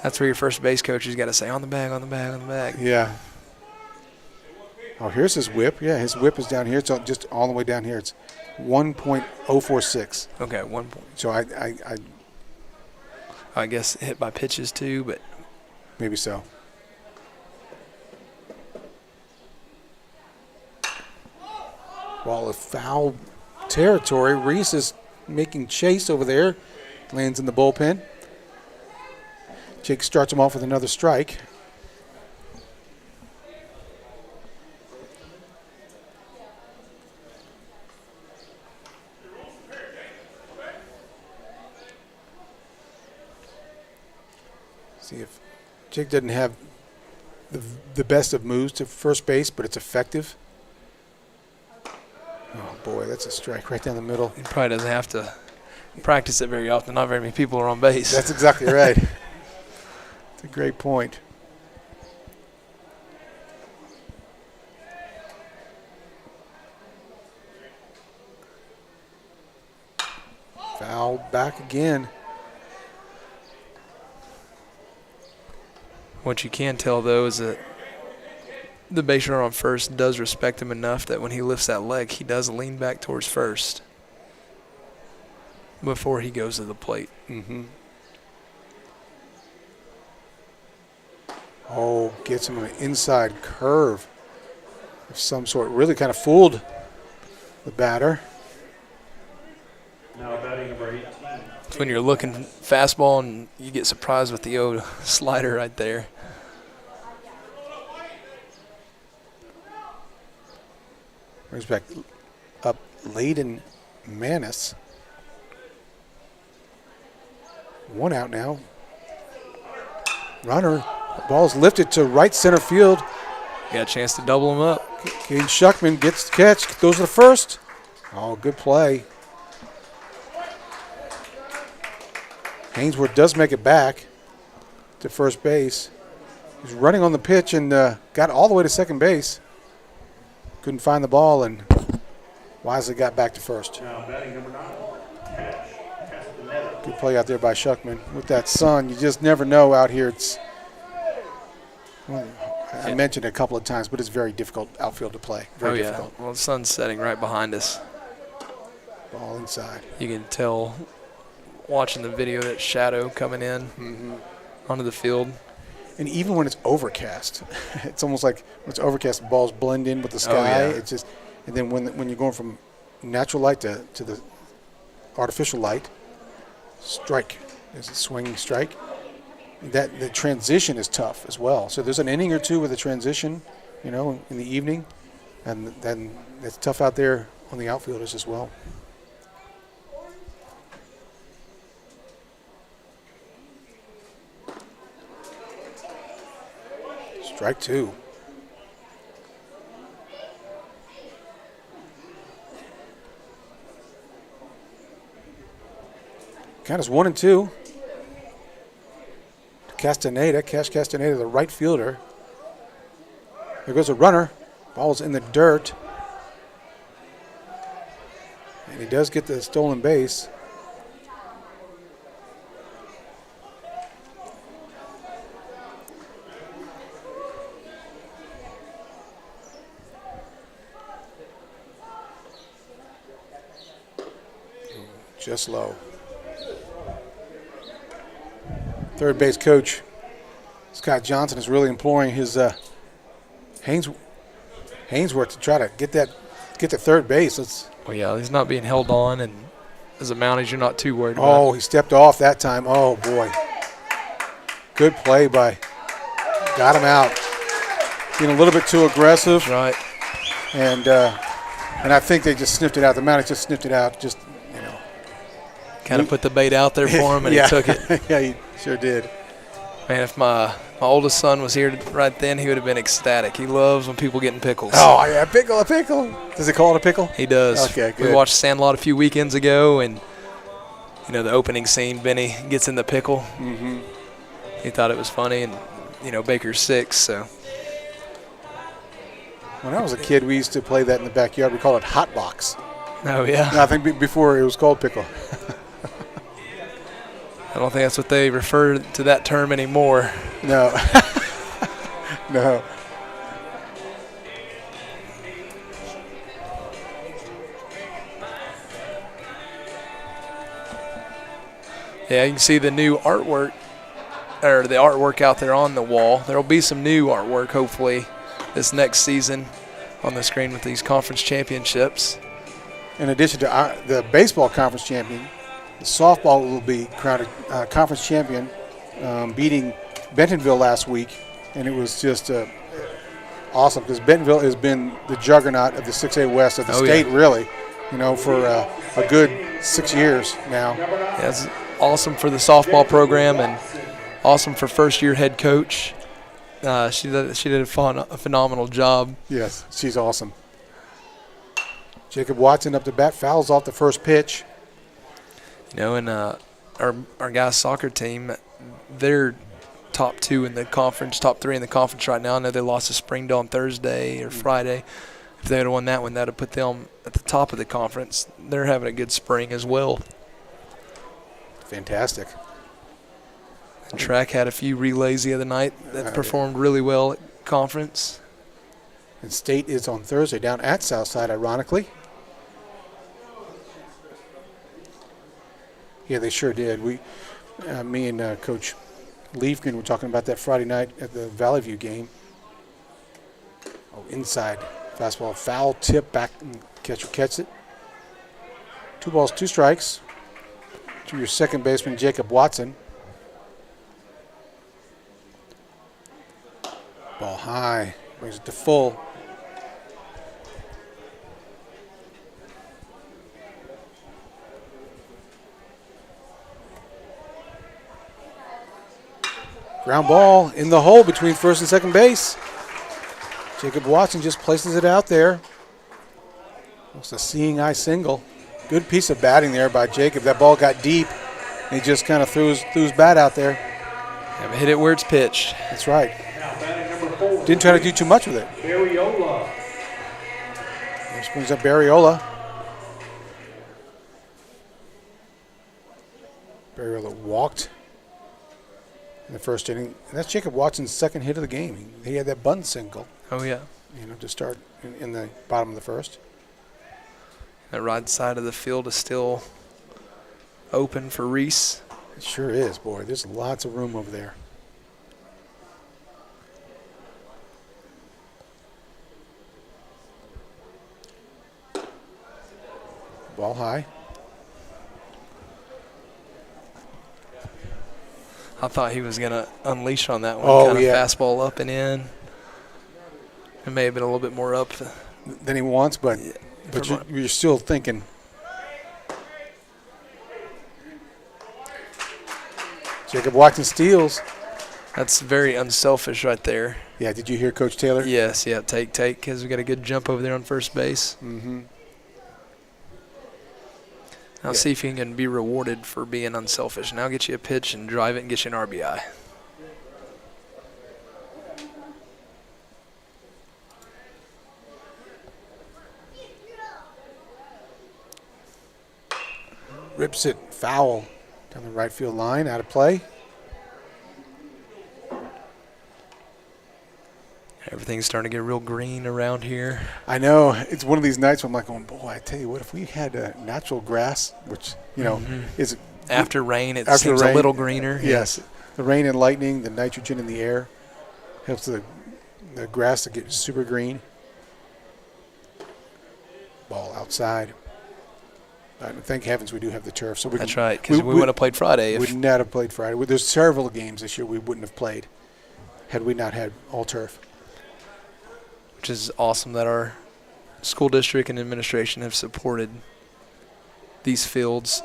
That's where your first base coach has got to say, on the bag, on the bag, on the bag. Yeah. Oh, here's his whip. Yeah, his whip is down here. It's just all the way down here. It's 1.046. Okay, 1 point. So I guess hit by pitches too, but maybe so. Ball of foul territory. Reese is making chase over there. Lands in the bullpen. Jake starts him off with another strike. See if Jake doesn't have the best of moves to first base, but it's effective. Oh, boy, that's a strike right down the middle. he probably doesn't have to practice it very often. Not very many people are on base. That's exactly right. It's a great point. Foul back again. What you can tell, though, is that the base runner on first does respect him enough that when he lifts that leg, he does lean back towards first before he goes to the plate. Mm-hmm. Oh, gets him an inside curve of some sort. Really kind of fooled the batter. Now batting number 18. It's when you're looking fastball and you get surprised with the old slider right there. Brings back up Layden Manis. 1 out now. Runner. Ball's lifted to right center field. Got a chance to double him up. Caden Shuckman gets the catch. Goes to the first. Oh, good play. Hainsworth does make it back to first base. He's running on the pitch and got all the way to second base. Couldn't find the ball and wisely got back to first. Now batting number 9. Castaneda. Good play out there by Shuckman. With that sun, you just never know out here. It's, well, I mentioned it a couple of times, but it's very difficult outfield to play. Very difficult. Well, the sun's setting right behind us. Ball inside. You can tell watching the video that shadow coming in onto the field. And even when it's overcast, it's almost like when it's overcast, the balls blend in with the sky. yeah. It's just, and then when you're going from natural light to the artificial light, strike. There's a swinging strike. That the transition is tough as well. So there's an inning or two with a transition, in the evening, and then it's tough out there on the outfielders as well. Strike 2. Count is 1-2. Castaneda, Cash Castaneda, the right fielder. There goes a runner. Ball's in the dirt. And he does get the stolen base. Just low. Third base coach Scott Johnson is really imploring his Hainsworth to try to get to third base. Well, yeah, he's not being held on, and as a Mounties, you're not too worried about. Oh, he stepped off that time. Oh boy, good play by. Got him out. Being a little bit too aggressive. That's right. And I think they just sniffed it out. The Mounties just sniffed it out. Just kind of put the bait out there for him, and he took it. Yeah, he sure did. Man, if my oldest son was here right then, he would have been ecstatic. He loves when people get in pickles. Oh, yeah, a pickle. Does he call it a pickle? He does. Okay, good. We watched Sandlot a few weekends ago, and, the opening scene, Benny gets in the pickle. Mm-hmm. He thought it was funny, and, Baker's 6, so. When I was a kid, we used to play that in the backyard. We called it hot box. Oh, yeah? No, I think before it was called pickle. I don't think that's what they refer to that term anymore. No. No. Yeah, you can see the new artwork, or the artwork out there on the wall. There will be some new artwork, hopefully, this next season on the screen with these conference championships. In addition to the baseball conference champion, the softball will be crowned conference champion, beating Bentonville last week, and it was just awesome because Bentonville has been the juggernaut of the 6A West of the state, really, for a good 6 years now. Yeah, it's awesome for the softball program and awesome for first-year head coach. She did a phenomenal job. Yes, she's awesome. Jacob Watson up to bat, fouls off the first pitch. And our guys' soccer team, they're top 2 in the conference, top 3 in the conference right now. I know they lost to Springdale on Thursday or Friday. If they would have won that one, that would have put them at the top of the conference. They're having a good spring as well. Fantastic. And track had a few relays the other night that performed really well at conference. And state is on Thursday down at Southside, ironically. Yeah, they sure did. Me and Coach Leafgren were talking about that Friday night at the Valley View game. Oh, inside fastball, foul tip back, and catcher catches it. 2 balls, 2 strikes to your second baseman, Jacob Watson. Ball high, brings it to full. Ground ball in the hole between first and second base. Jacob Watson just places it out there. It's a seeing eye single. Good piece of batting there by Jacob. That ball got deep. And he just kind of threw his bat out there. Yeah, hit it where it's pitched. That's right. Now batting number 4. Didn't try to do too much with it. Barriola. This brings up Barriola. Barriola walked in the first inning. And that's Jacob Watson's second hit of the game. He had that bunt single. Oh, yeah. To start in the bottom of the first. That right side of the field is still open for Reese. It sure is, boy. There's lots of room over there. Ball high. I thought he was going to unleash on that one. Oh, kind of yeah. Fastball up and in. It may have been a little bit more up than he wants, but you're still thinking. Jacob Watson steals. That's very unselfish right there. Yeah, did you hear Coach Taylor? Yes, yeah, take, because we got a good jump over there on first base. Mm-hmm. Now see if he can be rewarded for being unselfish. Now get you a pitch and drive it and get you an RBI. Rips it foul down the right field line, out of play. Everything's starting to get real green around here. I know. It's one of these nights where I'm like, boy, I tell you what, if we had natural grass, which, is After rain, it After seems rain, a little greener. Yes. The rain and lightning, the nitrogen in the air helps the grass to get super green. Ball outside. Thank heavens we do have the turf. So That's right, because we would have played Friday. Would not have played Friday. There's several games this year we wouldn't have played had we not had all turf. Which is awesome that our school district and administration have supported these fields.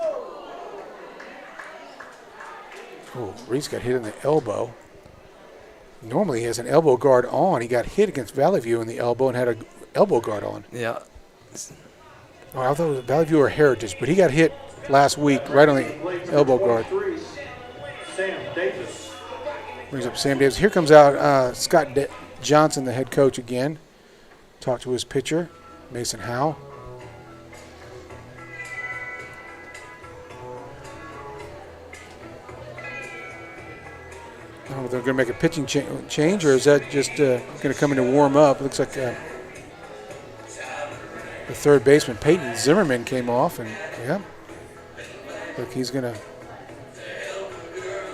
Oh, Reese got hit in the elbow. Normally he has an elbow guard on. He got hit against Valley View in the elbow and had an elbow guard on. Yeah. Oh, I thought it was Valley View or Heritage, but he got hit last week right on the elbow guard. Sam Davis. Brings up Sam Davis. Here comes out Scott Johnson, the head coach again. Talk to his pitcher, Mason Howe. Oh, they're going to make a pitching change, or is that just going to come in to warm up? Looks like the third baseman, Peyton Zimmerman, came off, and look, he's going to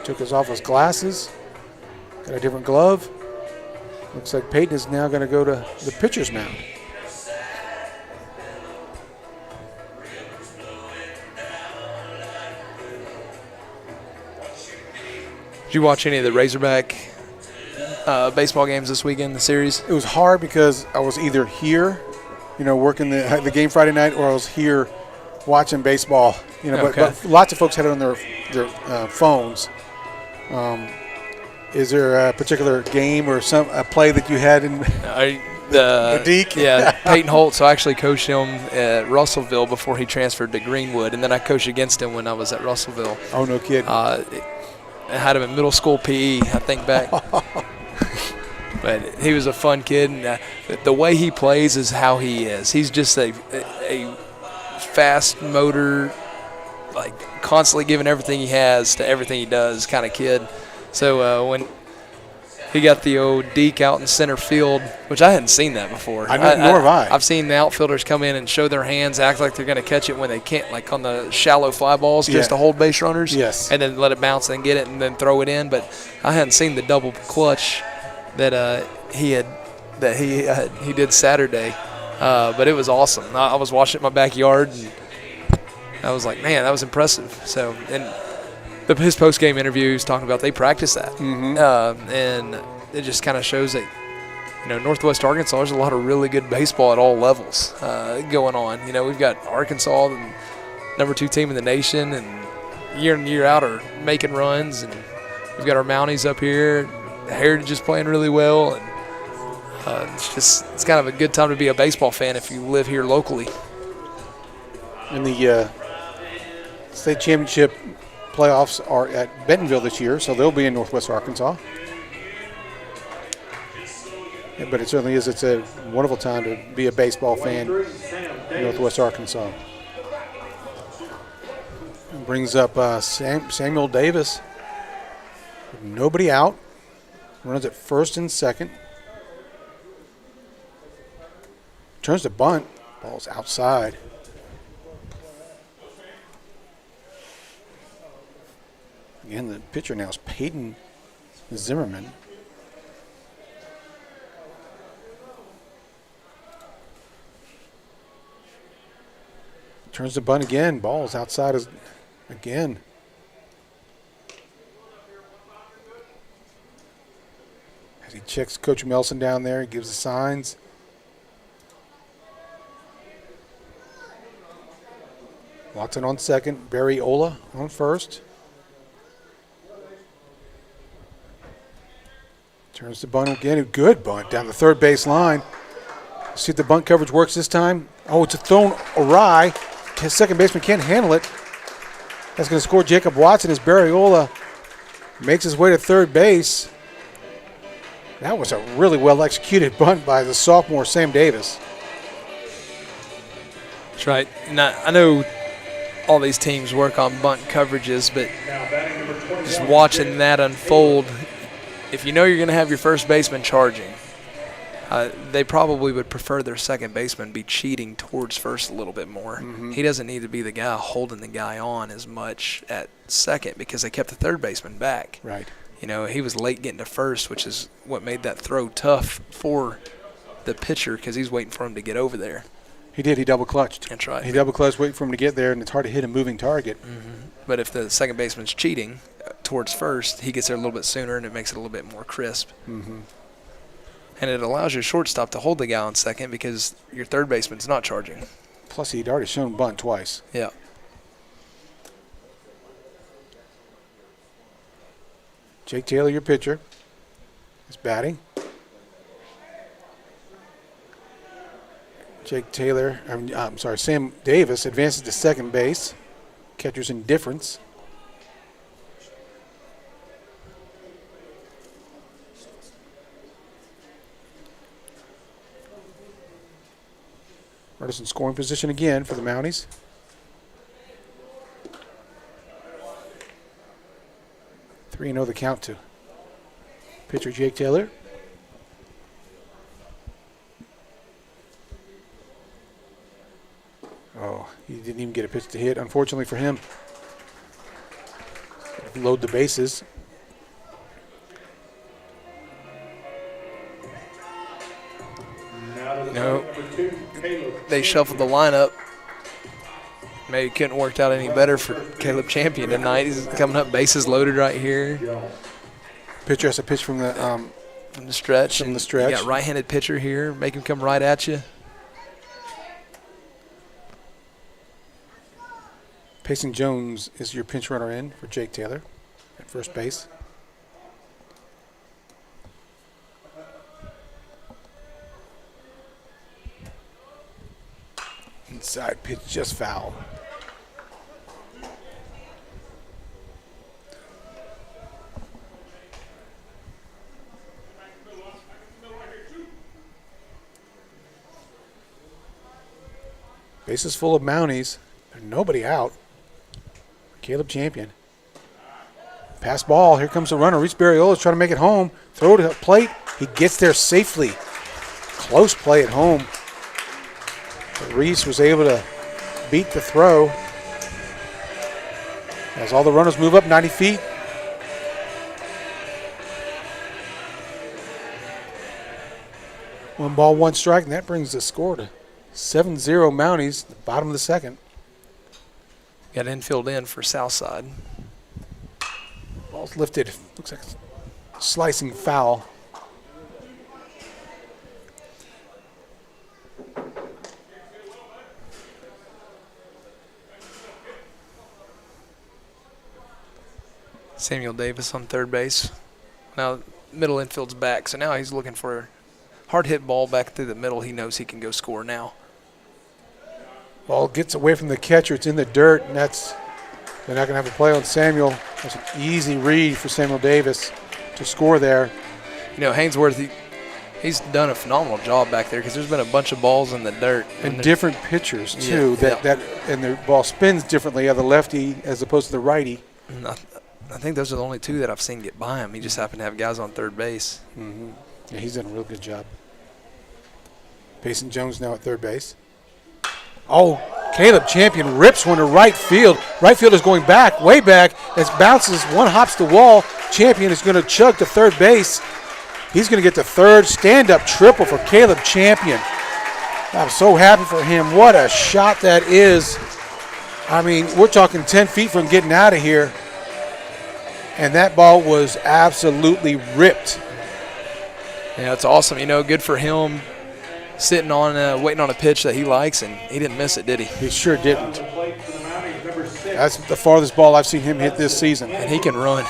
took off his glasses, got a different glove. Looks like Peyton is now going to go to the pitcher's mound. Did you watch any of the Razorback baseball games this weekend, the series? It was hard because I was either here, working the game Friday night, or I was here watching baseball. But lots of folks had it on their phones. Is there a particular game or a play that you had in the Deke? Yeah, Peyton Holt. So I actually coached him at Russellville before he transferred to Greenwood, and then I coached against him when I was at Russellville. Oh, no kidding. I had him in middle school PE, I think back. But he was a fun kid, and the way he plays is how he is. He's just a fast motor, like constantly giving everything he has to everything he does kind of kid. So when he got the old deke out in center field, which I hadn't seen that before. Nor have I. I've seen the outfilders come in and show their hands, act like they're going to catch it when they can't, like on the shallow fly balls, just to hold base runners. Yes. And then let it bounce and get it and then throw it in. But I hadn't seen the double clutch that he did Saturday. But it was awesome. I was watching it in my backyard, and I was like, man, that was impressive. So, and his post-game interview, he was talking about they practice that. Mm-hmm. And it just kind of shows that, Northwest Arkansas, there's a lot of really good baseball at all levels going on. We've got Arkansas, the number 2 team in the nation, and year in and year out are making runs. And we've got our Mounties up here. The Heritage is playing really well. And it's kind of a good time to be a baseball fan if you live here locally. And the state championship playoffs are at Bentonville this year, so they'll be in Northwest Arkansas. Yeah, but it certainly is. It's a wonderful time to be a baseball fan in Northwest Arkansas. It brings up Samuel Davis. Nobody out. Runs at first and second. Turns to bunt. Ball's outside. Again, the pitcher now is Peyton Zimmerman. Turns the bunt again. Ball's outside again. As he checks Coach Melson down there, he gives the signs. Watson on second. Barry Ola on first. Turns the bunt again. A good bunt down the third base line. See if the bunt coverage works this time. Oh, it's a thrown awry. his second baseman can't handle it. That's going to score Jacob Watson as Barriola makes his way to third base. That was a really well-executed bunt by the sophomore Sam Davis. That's right. And I know all these teams work on bunt coverages, but just watching that unfold, if you know you're going to have your first baseman charging, they probably would prefer their second baseman be cheating towards first a little bit more. He doesn't need to be the guy holding the guy on as much at second because they kept the third baseman back. Right. You know, he was late getting to first, which is what made that throw tough for the pitcher because he's waiting for him to get over there. He did. He double clutched. That's right. He double clutched, waiting for him to get there, and it's hard to hit a moving target. But if the second baseman's cheating towards first, he gets there a little bit sooner, and it makes it a little bit more crisp. And it allows your shortstop to hold the guy on second because your third baseman's not charging. Plus, he'd already shown bunt twice. Yeah. Jake Taylor, your pitcher, is batting. Sam Davis advances to second base. Catcher's indifference. Runners in scoring position again for the Mounties. Three 3-0 the count to pitcher Jake Taylor. Oh, he didn't even get a pitch to hit, unfortunately for him. Load the bases. No. They shuffled the lineup. Maybe couldn't worked out any better for Caleb Champion tonight. He's coming up, bases loaded right here. Pitcher has to pitch from the stretch. From the stretch. You got right-handed pitcher here. Make him come right at you. Payson Jones is your pinch runner in for Jake Taylor at first base. Inside pitch, just foul. Bases full of Mounties. There's nobody out. Caleb Champion. Pass ball. Here comes the runner. Reese Barriola's trying to make it home. Throw to the plate. He gets there safely. Close play at home. But Reese was able to beat the throw. As all the runners move up 90 feet. One ball, one strike, and that brings the score to 7-0 Mounties, the bottom of the second. Got infield in for Southside. Ball's lifted. Looks like a slicing foul. Samuel Davis on third base. Now middle infield's back, so now he's looking for a hard hit ball back through the middle. He knows he can go score now. Ball gets away from the catcher. It's in the dirt, and they're not going to have a play on Samuel. That's an easy read for Samuel Davis to score there. You know, Hainsworth, he's done a phenomenal job back there because there's been a bunch of balls in the dirt. And different pitchers, too. And the ball spins differently of the lefty as opposed to the righty. I think those are the only two that I've seen get by him. He just happened to have guys on third base. Mm-hmm. Yeah, he's done a real good job. Payson Jones now at third base. Oh, Caleb Champion rips one to right field. Right field is going back, way back. As bounces, one hops the wall. Champion is going to chug to third base. He's going to get the third stand-up triple for Caleb Champion. I'm so happy for him. What a shot that is. I mean, we're talking 10 feet from getting out of here. And that ball was absolutely ripped. Yeah, it's awesome. You know, good for him sitting on, waiting on a pitch that he likes, and he didn't miss it, did he? He sure didn't. That's the farthest ball I've seen him hit this season. And he can run.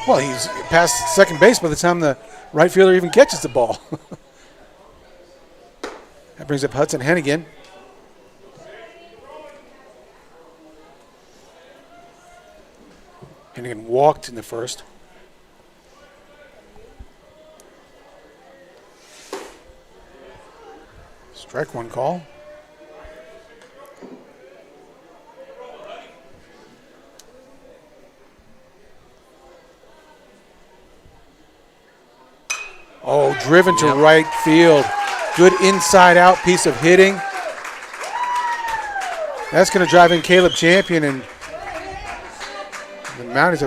Well, he's past second base by the time the right fielder even catches the ball. That brings up Hudson Hennigan. Hennigan walked in the first. Strike one call. Oh, driven to right field. Good inside-out piece of hitting. That's going to drive in Caleb Champion, and the Mounties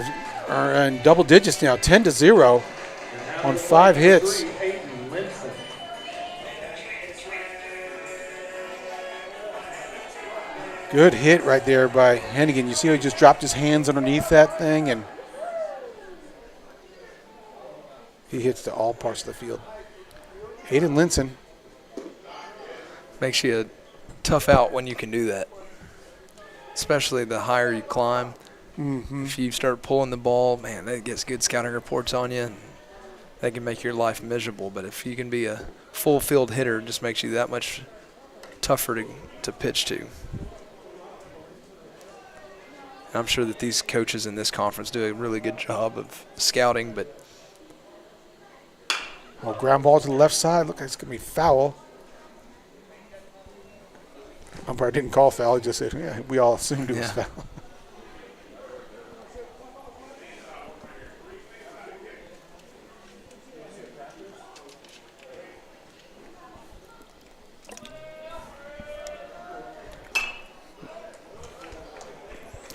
are in double digits now, 10-0 on 5 hits. Good hit right there by Hennigan. You see how he just dropped his hands underneath that thing, and he hits to all parts of the field. Aiden Linson. Makes you a tough out when you can do that, especially the higher you climb. If you start pulling the ball, man, that gets good scouting reports on you, and that can make your life miserable. But if you can be a full field hitter, it just makes you that much tougher to pitch to. And I'm sure that these coaches in this conference do a really good job of scouting, but Ground ball to the left side. Look like it's going to be foul. Umpire didn't call foul. He just said, yeah, we all assumed it was foul.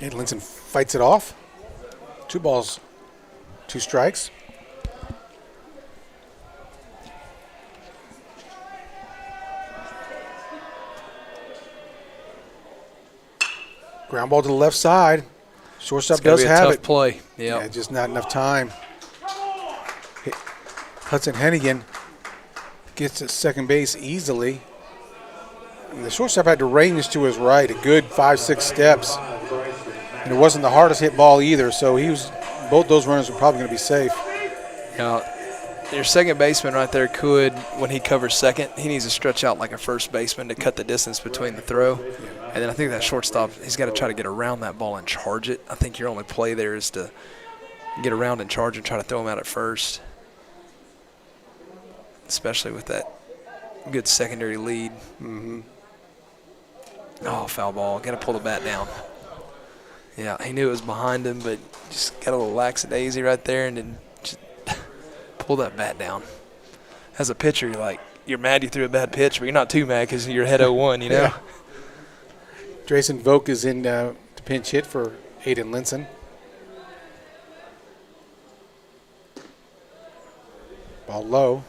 And Linson fights it off. 2 balls, 2 strikes. Ground ball to the left side. Shortstop does have it. Play. Yeah, just not enough time. Hudson Hennigan gets to second base easily. And the shortstop had to range to his right a good 5-6 steps. And it wasn't the hardest hit ball either, so both those runners were probably going to be safe. Now, your second baseman right there could, when he covers second, he needs to stretch out like a first baseman to cut the distance between the throw. And then I think that shortstop, he's got to try to get around that ball and charge it. I think your only play there is to get around and charge and try to throw him out at first, especially with that good secondary lead. Oh, foul ball. Got to pull the bat down. Yeah, he knew it was behind him, but just got a little lackadaisy right there and then just pull that bat down. As a pitcher, you're mad you threw a bad pitch, but you're not too mad because you're ahead 0-1, you know? Yeah. Drayson Volk is in to pinch hit for Aiden Linson. Ball low.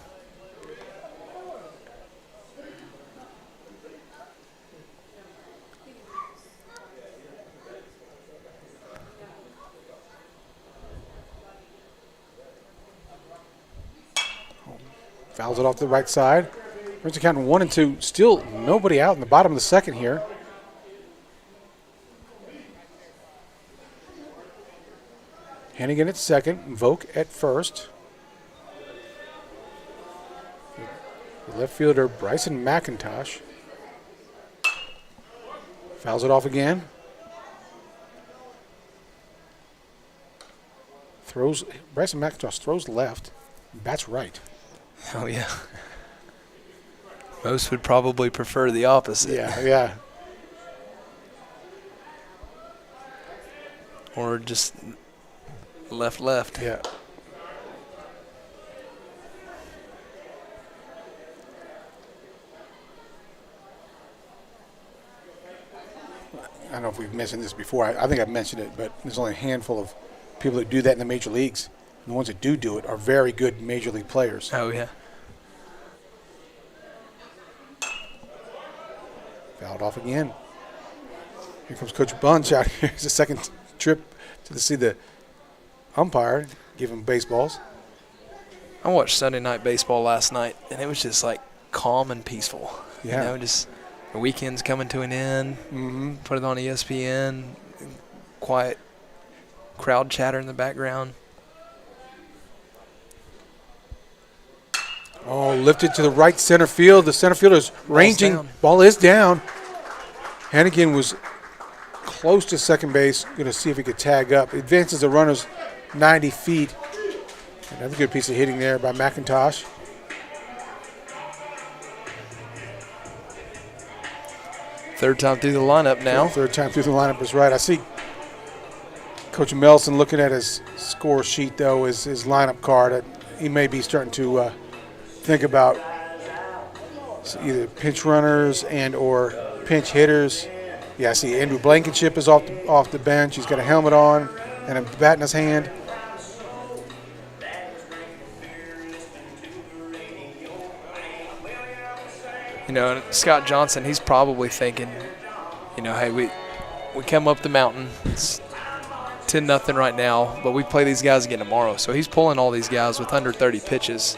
Fouls it off to the right side. Brings the count 1-2. Still nobody out in the bottom of the second here. Hennigan at second, Volk at first. The left fielder, Bryson McIntosh. Fouls it off again. Bryson McIntosh throws left, bats right. Oh, yeah. Most would probably prefer the opposite. Yeah. Or just left. Yeah. I don't know if we've mentioned this before. I think I've mentioned it, but there's only a handful of people that do that in the major leagues. And the ones that do it are very good major league players. Oh, yeah. Fouled off again. Here comes Coach Bunch out here. It's the second trip to see the umpire give him baseballs. I watched Sunday Night Baseball last night, and it was just calm and peaceful. Yeah. You know, just the weekend's coming to an end. Put it on ESPN. Quiet crowd chatter in the background. Oh, lifted to the right center field. The center fielder's ranging. Down. Ball is down. Hennigan was close to second base. Going to see if he could tag up. Advances the runners 90 feet. Another good piece of hitting there by McIntosh. Third time through the lineup now. Third time through the lineup is right. I see Coach Melson looking at his score sheet, though, his lineup card. He may be starting to think about either pinch runners and or pinch hitters. Yeah, I see Andrew Blankenship is off the bench. He's got a helmet on and a bat in his hand. You know, Scott Johnson, he's probably thinking, you know, hey, we come up the mountain. It's 10-0 right now, but we play these guys again tomorrow. So he's pulling all these guys with under 30 pitches.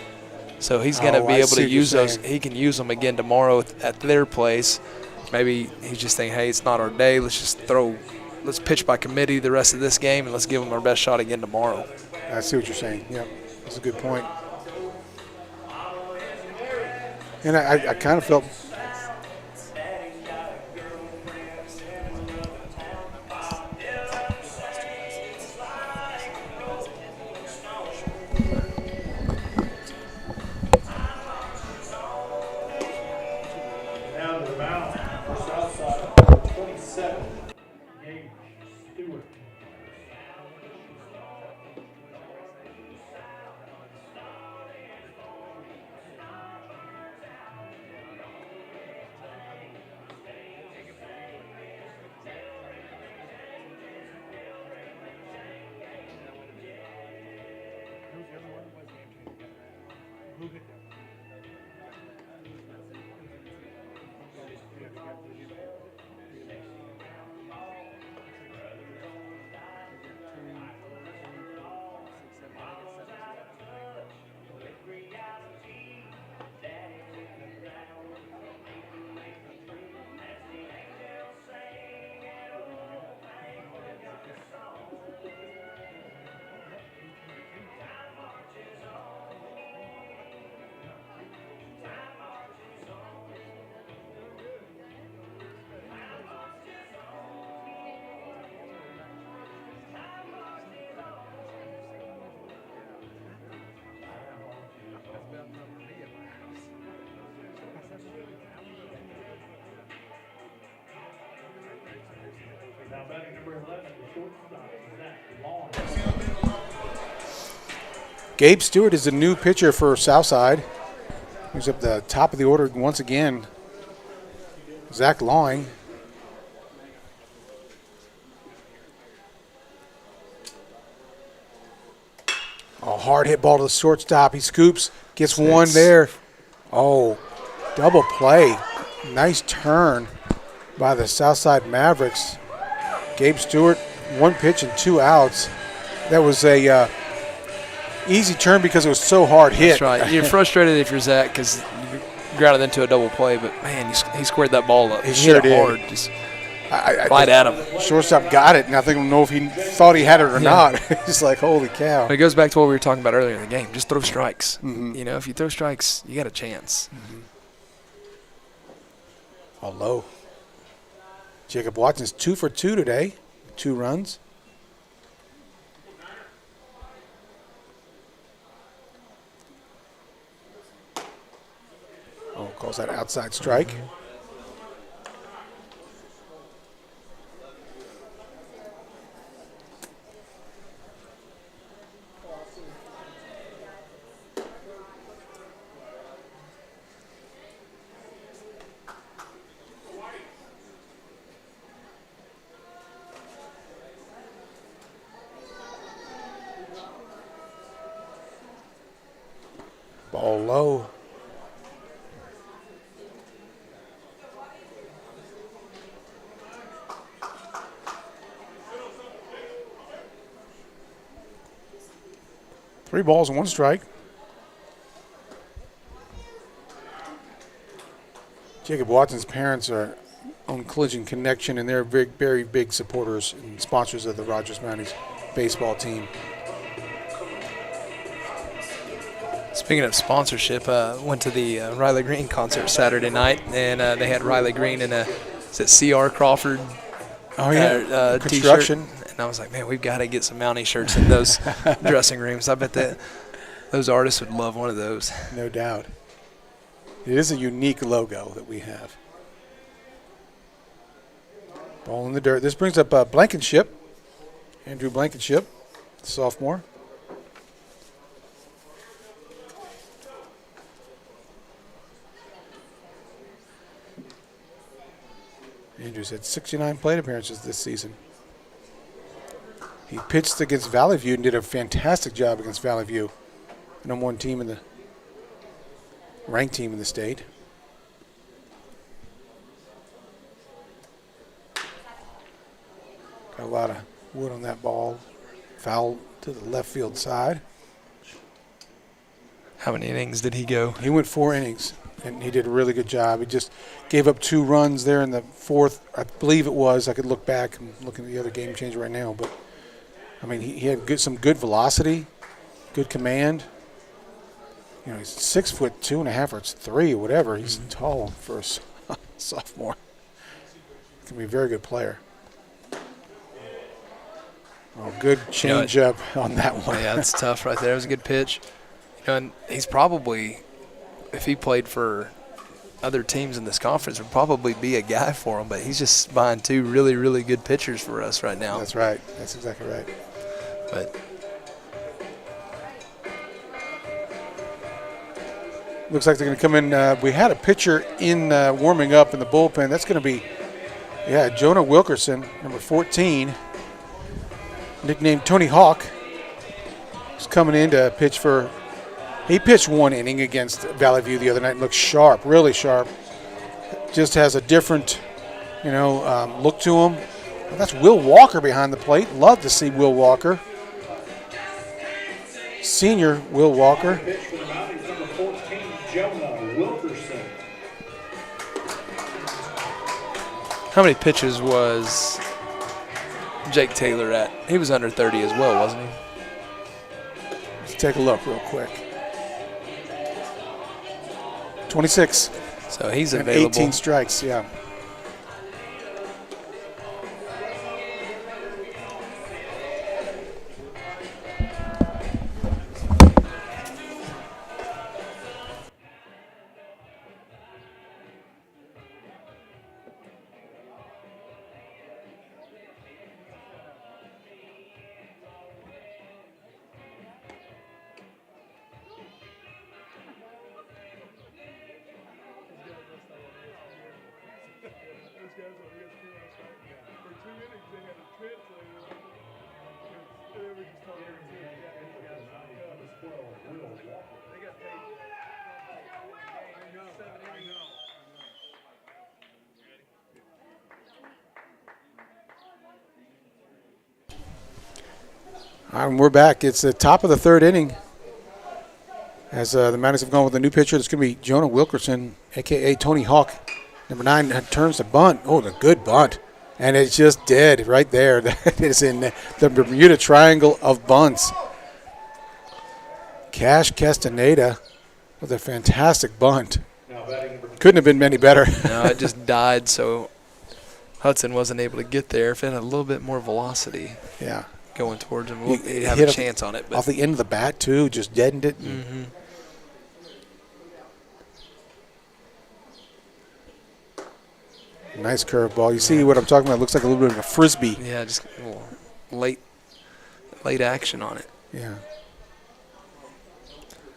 So he's going to be able to use those. He can use them again tomorrow at their place. Maybe he's just thinking, hey, it's not our day. Let's pitch by committee the rest of this game, and let's give them our best shot again tomorrow. I see what you're saying. Yeah, that's a good point. And I kind of felt Now to the mound for Southside, 27, Gabe Stewart. Now batting number 11, the shortstop, Zach Long. Gabe Stewart is the new pitcher for Southside. He's up the top of the order once again. Zach Lawing. Oh, hard hit ball to the shortstop. He scoops, gets one there. Oh, double play. Nice turn by the Southside Mavericks. Gabe Stewart, one pitch and 2 outs. That was a easy turn because it was so hard hit. That's right. You're frustrated if you're Zach because you grounded into a double play, but, man, he squared that ball up. He sure did. Hard, just right at him. Shortstop got it, and I don't know if he thought he had it or not. Just like, holy cow. But it goes back to what we were talking about earlier in the game. Just throw strikes. Mm-hmm. You know, if you throw strikes, you got a chance. Mm-hmm. All low. Jacob Watson's 2 for 2 today, 2 runs. Oh, calls that outside strike. Ball low. Three balls and 1 strike. Jacob Watson's parents are on Collision Connection, and they're very big supporters and sponsors of the Rogers Mounties baseball team. Speaking of sponsorship, went to the Riley Green concert Saturday night, and they had Riley Green and is it C.R. Crawford Oh, yeah. T-shirt. Construction. And I was like, man, we've got to get some Mountie shirts in those dressing rooms. I bet that those artists would love one of those. No doubt. It is a unique logo that we have. Ball in the dirt. This brings up Blankenship. Andrew Blankenship, sophomore. Andrew's had 69 plate appearances this season. He pitched against Valley View and did a fantastic job against Valley View. Number one team in the ranked team in the state. Got a lot of wood on that ball. Foul to the left field side. How many innings did he go? He went 4 innings, and he did a really good job. He just gave up 2 runs there in the 4th, I believe it was. I could look back. I'm looking at the other game changer right now. But, I mean, he had some good velocity, good command. You know, he's 6'2.5" or 3 or whatever. He's tall for a sophomore. Can be a very good player. Oh, good change up on that one. Yeah, that's tough right there. It was a good pitch. You know, and he's probably, if he played for other teams in this conference, would probably be a guy for him. But he's just behind 2 really, really good pitchers for us right now. That's right. That's exactly right. But looks like they're going to come in. We had a pitcher in warming up in the bullpen. That's going to be, Jonah Wilkerson, number 14, nicknamed Tony Hawk. He's coming in to pitch for. He pitched 1 inning against Valley View the other night and looked sharp, really sharp. Just has a different, look to him. Well, that's Will Walker behind the plate. Love to see Will Walker. Senior Will Walker. Pitch for the Mounties, number 14, Jonah Wilkerson. how many pitches was Jake Taylor at? He was under 30 as well, wasn't he? Let's take a look real quick. 26. So he's and available. 18 strikes, yeah. All right, and we're back. It's the top of the 3rd inning. As the Mounties have gone with a new pitcher, it's going to be Jonah Wilkerson, a.k.a. Tony Hawk. Number 9 turns the bunt. Oh, the good bunt. And it's just dead right there. That is in the Bermuda Triangle of bunts. Cash Castaneda with a fantastic bunt. Couldn't have been many better. No, it just died, so Hudson wasn't able to get there. If it had a little bit more velocity. Yeah. Going towards him, he'd have hit a chance on it. But off the end of the bat, too, just deadened it. Mm-hmm. Nice curveball. You see what I'm talking about? It looks like a little bit of a frisbee. Yeah, just a little late action on it. Yeah.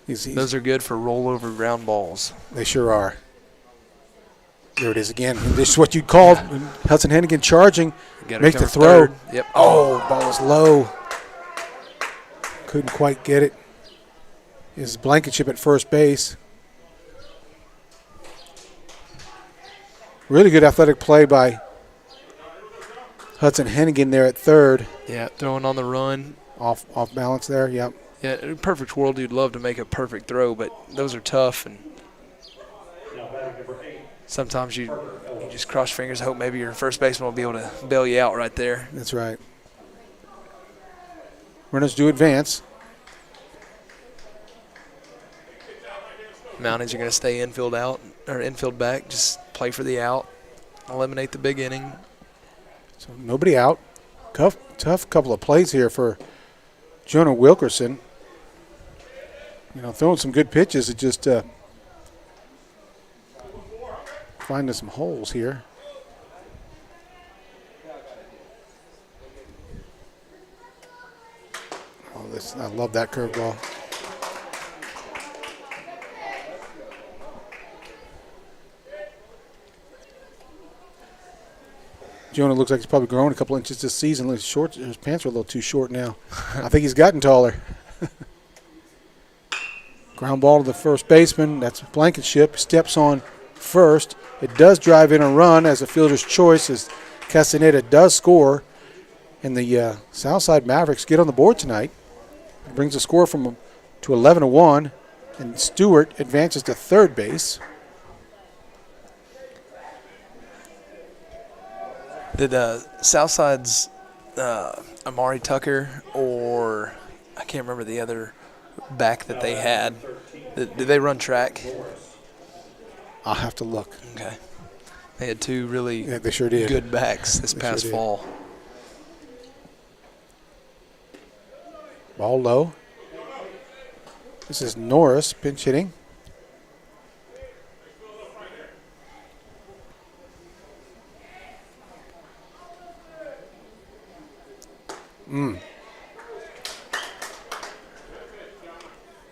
Those are good for rollover ground balls. They sure are. There it is again. This is what you'd call Hudson Hennigan charging. Make the throw. Yep. Oh, ball is low. Couldn't quite get it. Is Blankenship at first base. Really good athletic play by Hudson Hennigan there at 3rd. Yeah, throwing on the run. Off balance there, yep. Yeah, in a perfect world, you'd love to make a perfect throw, but those are tough. And sometimes you just cross your fingers and hope maybe your first baseman will be able to bail you out right there. That's right. Runners do advance. Mounties are going to stay infield out or infield back. Just play for the out. Eliminate the big inning. So nobody out. Tough couple of plays here for Jonah Wilkerson. Throwing some good pitches. It just finding some holes here. I love that curveball. Jonah looks like he's probably grown a couple inches this season. Looks short. His pants are a little too short now. I think he's gotten taller. Ground ball to the first baseman. That's Blankenship. Steps on first. It does drive in a run as a fielder's choice as Castaneda does score. And the Southside Mavericks get on the board tonight. It brings the score to 11-1. And Stewart advances to third base. Did Southside's Amari Tucker or I can't remember the other back that they had, did they run track? I'll have to look. Okay. They had two really they sure did. Good backs this past fall. Ball low. This is Norris pinch hitting.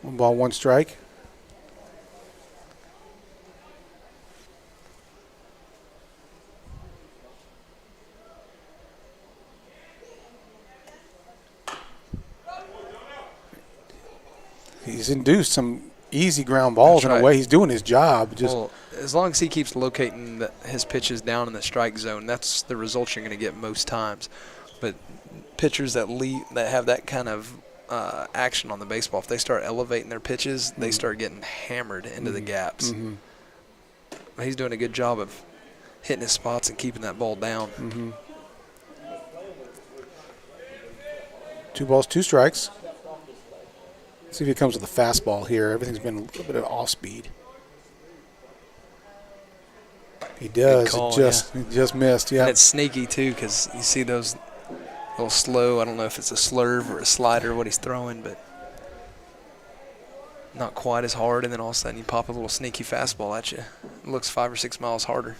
One ball, one strike. He's induced some easy ground balls in a way. He's doing his job. Well, as long as he keeps locating his pitches down in the strike zone, that's the results you're going to get most times. But pitchers that have that kind of action on the baseball, if they start elevating their pitches, they start getting hammered into the gaps. He's doing a good job of hitting his spots and keeping that ball down. 2 balls, 2 strikes. See if he comes with a fastball here. Everything's been a little bit of off speed. He does. Call, He just missed. Yeah. And it's sneaky too, because you see those little slow. I don't know if it's a slurve or a slider what he's throwing, but not quite as hard. And then all of a sudden you pop a little sneaky fastball at you. It looks 5 or 6 miles harder.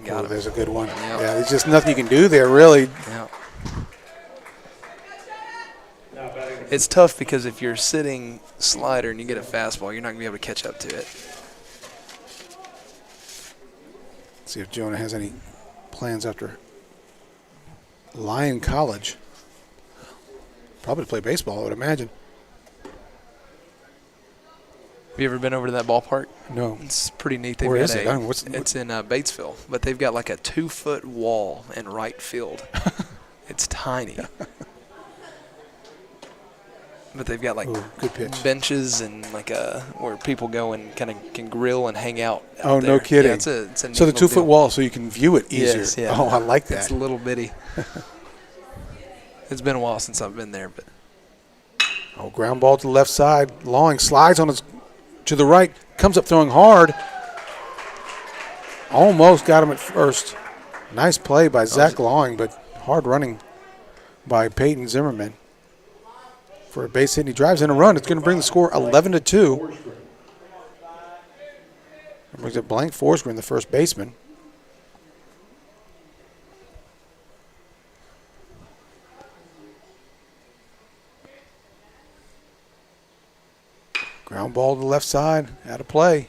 Got him. There's a good one. Yep. Yeah, there's just nothing you can do there, really. Yeah. It's tough because if you're sitting slider and you get a fastball, you're not going to be able to catch up to it. See if Jonah has any plans after Lyon College. Probably to play baseball, I would imagine. Have you ever been over to that ballpark? No. It's pretty neat. Where is it? I don't know, It's in Batesville, but they've got like a 2-foot wall in right field. It's tiny. But they've got like good pitch. benches and like where people go and kind of can grill and hang out. Oh, there. no kidding. Yeah, it's a neat so the little 2-foot deal. wall so you can view it easier. Yes, yeah. Oh, I like that. It's a little bitty. It's been a while since I've been there, but Ground ball to the left side. Long slides to the right. Comes up throwing hard. Almost got him at first. Nice play by Zach Lawing, but hard running by Peyton Zimmerman for a base hit. And he drives in a run. It's going to bring the score 11-2. It brings up blank Forsgren, the first baseman. Ground ball to the left side, out of play.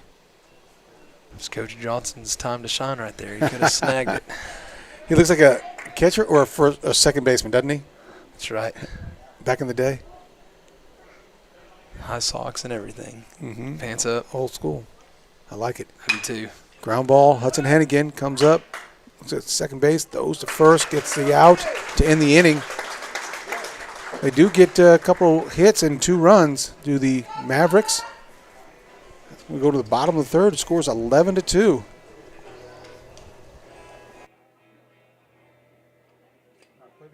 it's Coach Johnson's time to shine right there. He could have snagged it. He looks like a catcher or a second baseman, doesn't he? That's right. Back in the day. High socks and everything. Mm-hmm. Pants up. Old school. I like it. I do too. Ground ball. Hudson Hennigan comes up. Looks at second base. Throws to first. Gets the out to end the inning. They do get a couple hits and 2 runs. Do the Mavericks. We go to the bottom of the third. The score is 11-2. Play the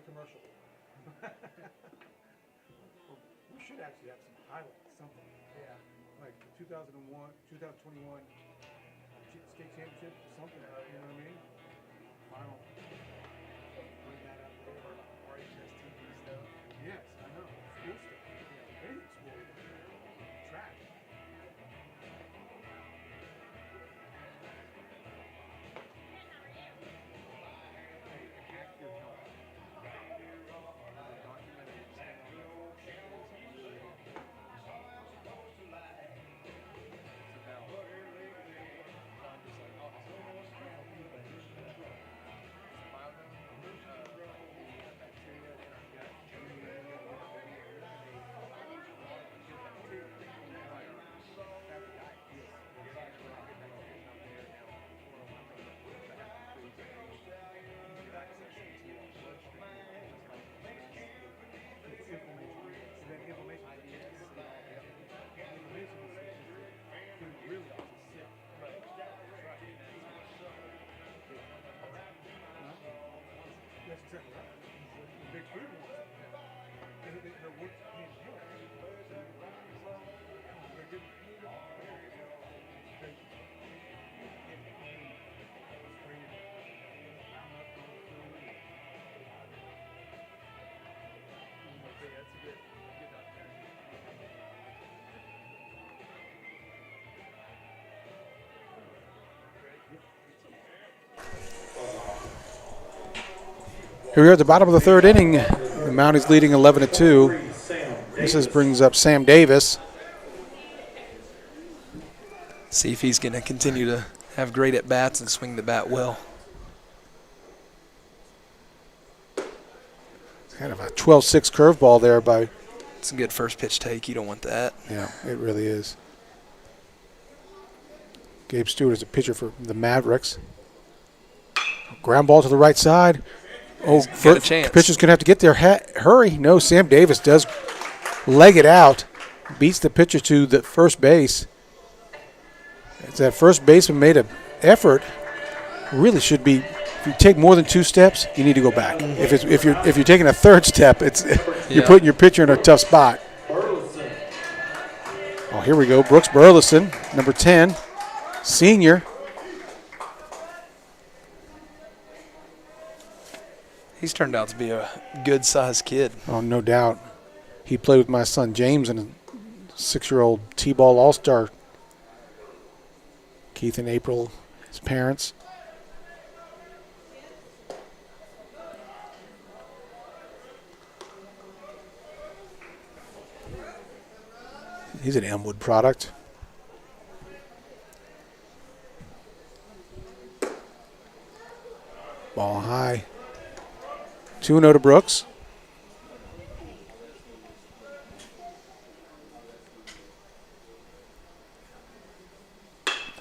commercial. We should actually have some highlights, something. Yeah. Like 2001, 2021 state championship, something, you know what I mean? Final. Bring that up there. Yes, I know. School stuff. Basic school. Track. That's exactly right. The big food ones. They're working hand in hand. They're good. Here we are at the bottom of the third inning. The Mounties leading 11-2. This brings up Sam Davis. See if he's going to continue to have great at-bats and swing the bat well. Kind of a 12-6 curveball there by. It's a good first pitch take. You don't want that. Yeah, it really is. Gabe Stewart is a pitcher for the Mavericks. Ground ball to the right side. Oh, got a chance. Pitcher's going to have to get there. Hurry. No, Sam Davis does leg it out. Beats the pitcher to the first base. It's that first baseman made an effort. Really should be. If you take more than 2 steps, you need to go back. If you're taking a third step, you're putting your pitcher in a tough spot. Oh, here we go. Brooks Burleson, number 10, senior. He's turned out to be a good-sized kid. Oh, no doubt. He played with my son James and a 6-year-old T-ball all-star. Keith and April, his parents. He's an Elmwood product. Ball high. 2-0 to Brooks.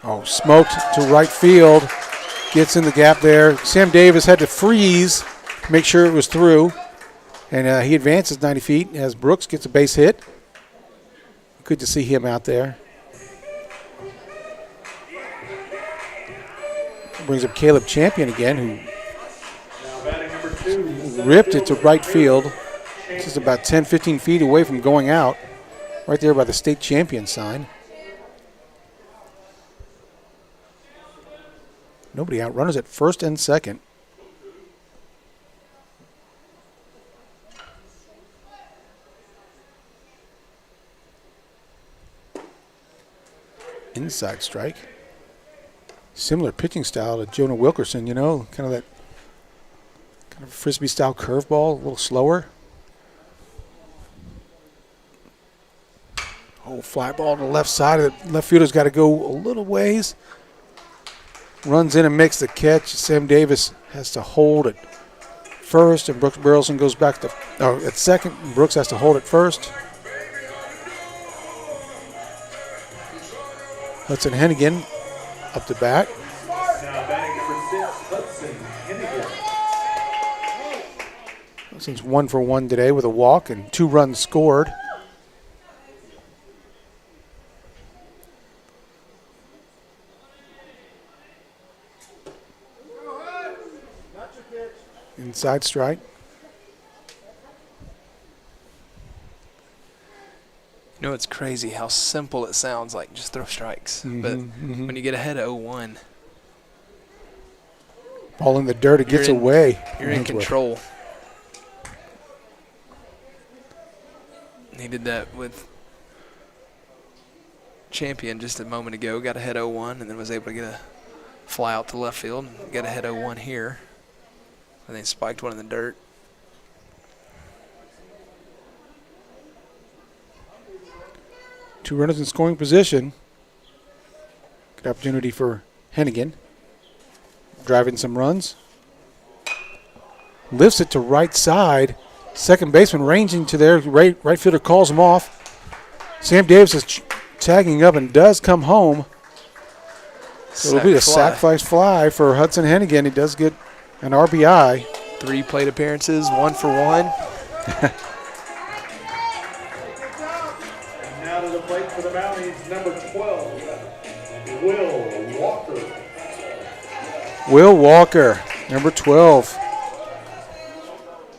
Oh, smoked to right field. Gets in the gap there. Sam Davis had to freeze to make sure it was through. And he advances 90 feet as Brooks gets a base hit. Good to see him out there. Brings up Caleb Champion again, who ripped it to right field. This is about 10, 15 feet away from going out. Right there by the state champion sign. Nobody out. Runners at first and second. Inside strike. Similar pitching style to Jonah Wilkerson, you know, kind of that kind of frisbee style curveball, a little slower. Oh, fly ball to the left side. The left fielder's got to go a little ways. Runs in and makes the catch. Sam Davis has to hold it first, and Brooks Burleson goes back to at second. Brooks has to hold it first. Hudson Hennigan up to bat. Now batting number 6, Hudson Hennigan. Hudson's 1 for 1 today with a walk and 2 runs scored. Inside strike. You know, it's crazy how simple it sounds like just throw strikes. But when you get ahead of 0-1, Ball in the dirt. It gets away. You're in control. He did that with Champion just a moment ago. Got ahead 0-1 and then was able to get a fly out to left field and get ahead 0-1 here. And then spiked one in the dirt. Two runners in scoring position. Good opportunity for Hennigan. Driving some runs. Lifts it to right side. Second baseman ranging to there. Right fielder calls him off. Sam Davis is tagging up and does come home. So it'll be a sacrifice fly for Hudson Hennigan. He does get an RBI. 3 plate appearances, 1 for 1. And now to the plate for the Mounties, number 12, Will Walker. Will Walker, number 12.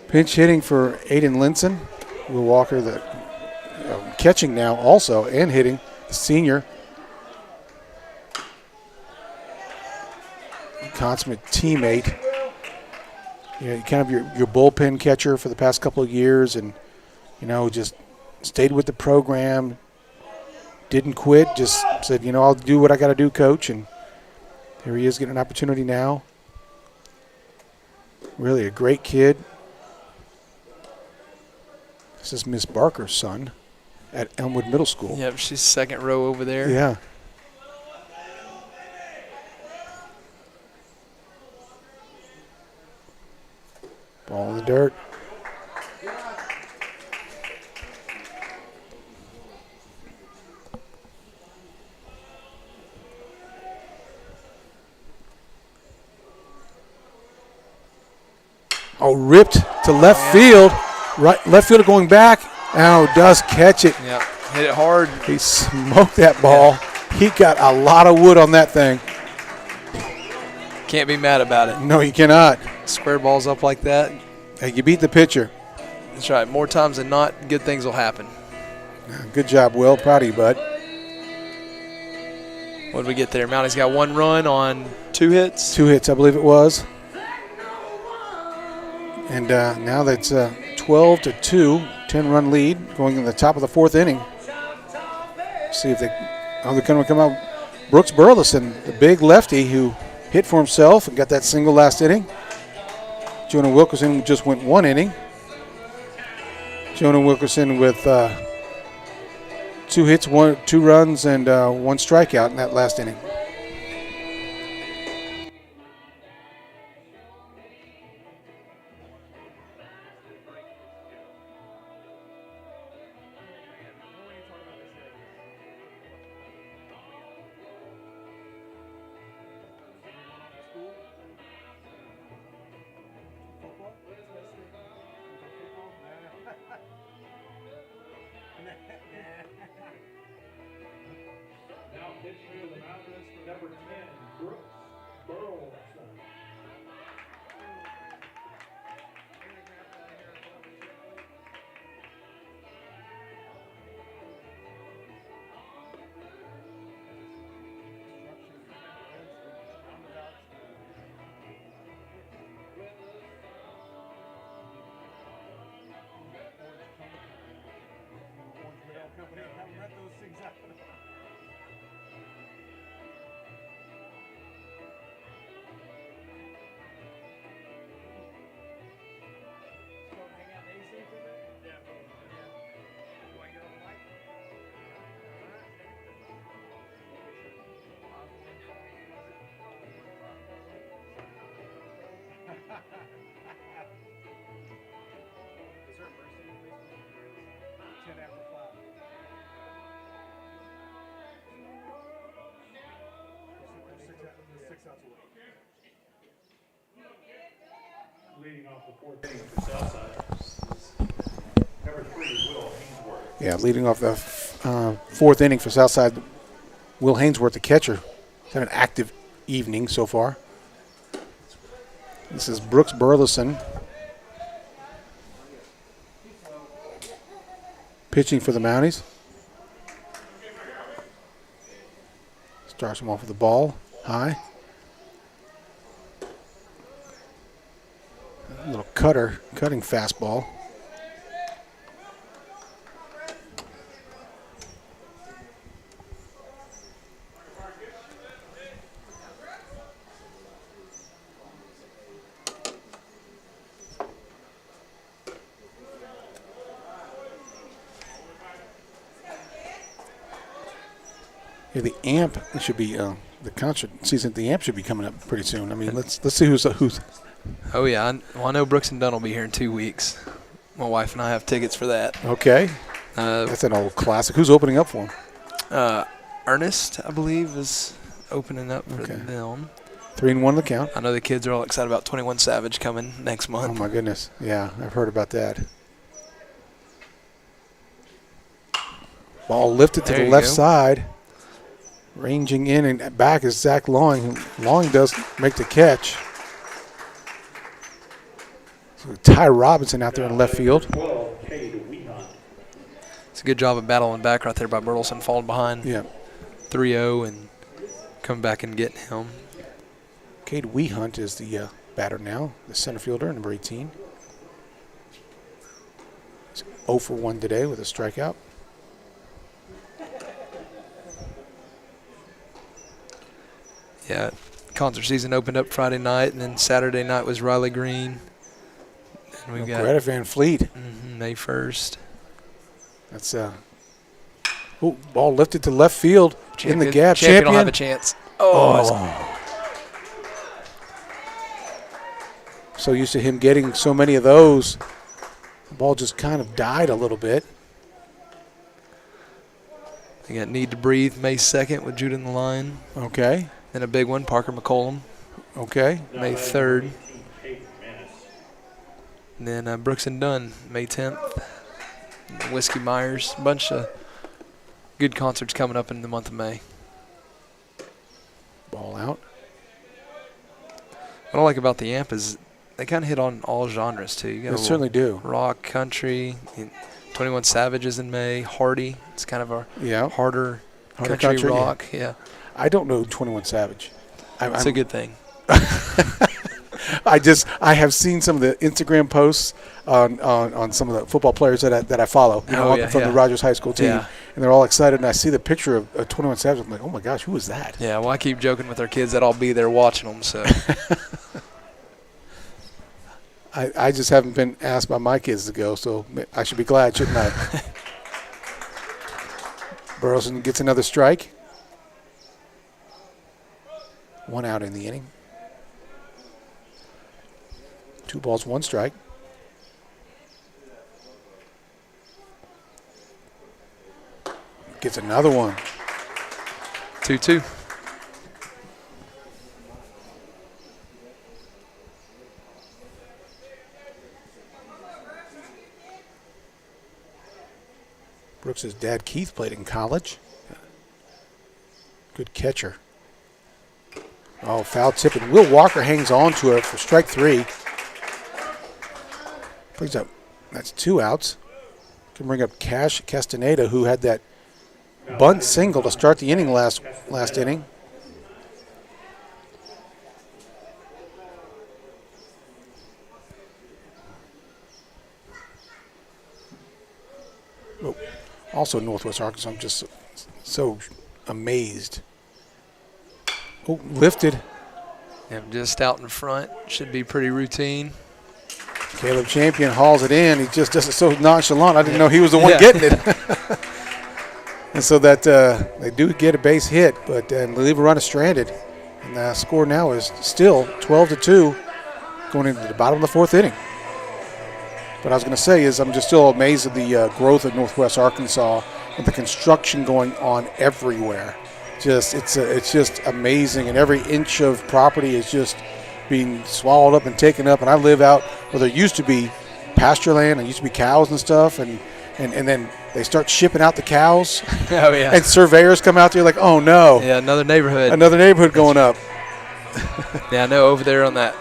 Pinch hitting for Aiden Linson. Will Walker, the catching now also and hitting, the senior. Consummate teammate. Yeah, kind of your bullpen catcher for the past couple of years, and just stayed with the program. Didn't quit. Just said, I'll do what I got to do, coach. And here he is getting an opportunity now. Really a great kid. This is Miss Barker's son at Elmwood Middle School. Yep, she's second row over there. Yeah. Ball in the dirt. Oh, ripped to left field. Right, left fielder going back. Now does catch it. Yep, hit it hard. He smoked that ball. Yeah. He got a lot of wood on that thing. Can't be mad about it. No, you cannot. Square balls up like that. Hey, you beat the pitcher. That's right. More times than not, good things will happen. Good job, Will. Proud of you, bud. What did we get there? Mounties got 1 run on 2 hits? 2 hits, I believe it was. And now that's 12-2, 10-run lead going in the top of the 4th inning. See if they're going to come out. Brooks Burleson, the big lefty who hit for himself and got that single last inning. Jonah Wilkerson just went 1 inning. Jonah Wilkerson with 2 hits, 2 runs, and 1 strikeout in that last inning. Now pitching to the Mounties, number 10, Brooks Burleson. Leading off the 4th inning for Southside. Number 3, Will Hainsworth. Yeah, leading off the 4th inning for Southside, Will Hainsworth, the catcher. He's had an active evening so far. This is Brooks Burleson pitching for the Mounties. Starts him off with the ball high. cutting fastball. Yeah, the amp should be the concert season. The amp should be coming up pretty soon. I mean, let's see who's. Oh yeah, I know Brooks and Dunn will be here in 2 weeks. My wife and I have tickets for that. Okay, that's an old classic. Who's opening up for him? Ernest, I believe, is opening up for them. 3-1 the count. I know the kids are all excited about 21 Savage coming next month. Oh my goodness, yeah, I've heard about that. Ball lifted to the left side. Ranging in and back is Zach Lawing. Lawing does make the catch. So Ty Robinson out there in left field. It's a good job of battling back right there by Burleson, falling behind 3-0 and coming back and getting him. Cade Wehunt is the batter now, the center fielder, number 18. He's 0 for 1 today with a strikeout. Yeah, concert season opened up Friday night, and then Saturday night was Riley Green. And we got Greta Van Fleet. May 1st. That's ball lifted to left field in the gap. Champion will have a chance. So used to him getting so many of those, the ball just kind of died a little bit. They got Need to Breathe May 2nd with Jude in the line. Okay. Then a big one, Parker McCollum. Okay. May 3rd. And then Brooks and Dunn, May 10th. Whiskey Myers. A bunch of good concerts coming up in the month of May. Ball out. What I like about the AMP is they kind of hit on all genres, too. You got They certainly do. Rock, country, 21 Savages in May, Hardy. It's kind of a harder country rock. Yeah. I don't know 21 Savage. It's a good thing. I have seen some of the Instagram posts on some of the football players that I follow from the Rogers High School team, and they're all excited. And I see the picture of 21 Savage. I'm like, oh my gosh, who is that? Yeah, well, I keep joking with our kids that I'll be there watching them. So I just haven't been asked by my kids to go, so I should be glad, shouldn't I? Burleson gets another strike. 1 out in the inning. 2 balls, 1 strike. Gets another one. 2-2. Brooks' dad, Keith, played in college. Good catcher. Oh, foul tip, and Will Walker hangs on to it for strike 3. Brings up, that's 2 outs. Can bring up Cash Castaneda, who had that bunt single to start the inning last inning. Oh, also Northwest Arkansas, I'm just so amazed. Oh, lifted. Yeah, just out in front. Should be pretty routine. Caleb Champion hauls it in. He just does it so nonchalant. I didn't know he was the one getting it. And so that they do get a base hit, but they leave a runner stranded. And the score now is still 12-2 going into the bottom of the 4th inning. What I was going to say is I'm just still amazed at the growth of Northwest Arkansas and the construction going on everywhere. It's just amazing, and every inch of property is just being swallowed up and taken up. And I live out where there used to be pasture land, and used to be cows and stuff, and then they start shipping out the cows. Oh yeah. And surveyors come out there like, oh no. Yeah, another neighborhood going up. Yeah, I know over there on that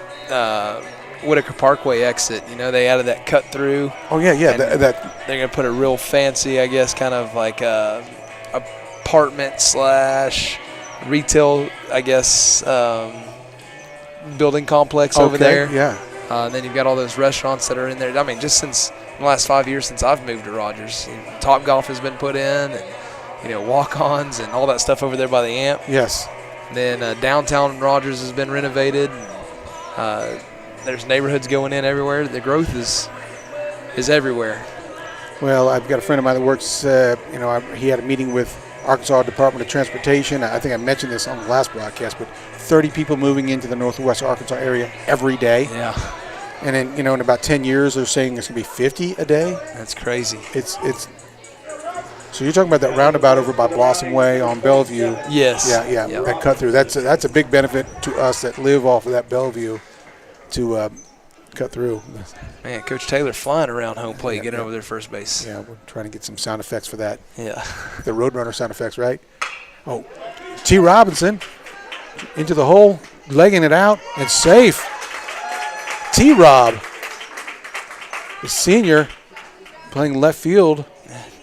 Whitaker Parkway exit, they added that cut through. Oh yeah. They're gonna put a real fancy, I guess, kind of like apartment / retail, I guess, building complex over there. Yeah. Then you've got all those restaurants that are in there. I mean, just since the last 5 years since I've moved to Rogers, Top Golf has been put in, and walk-ons and all that stuff over there by the Amp. Yes. Then downtown Rogers has been renovated. There's neighborhoods going in everywhere. The growth is everywhere. Well, I've got a friend of mine that works, he had a meeting with Arkansas Department of Transportation. I think I mentioned this on the last broadcast, but 30 people moving into the northwest Arkansas area every day. Yeah. And then, in about 10 years, they're saying it's going to be 50 a day. That's crazy. It's. So you're talking about that roundabout over by Blossom Way on Bellevue. Yes. Yeah. Yep. That cut through. That's a big benefit to us that live off of that Bellevue to cut through. Man, Coach Taylor flying around home plate, getting over their first base. Yeah, we're trying to get some sound effects for that. Yeah. The Roadrunner sound effects, right? Oh, T. Robinson into the hole, legging it out, and safe. T. Rob, the senior, playing left field.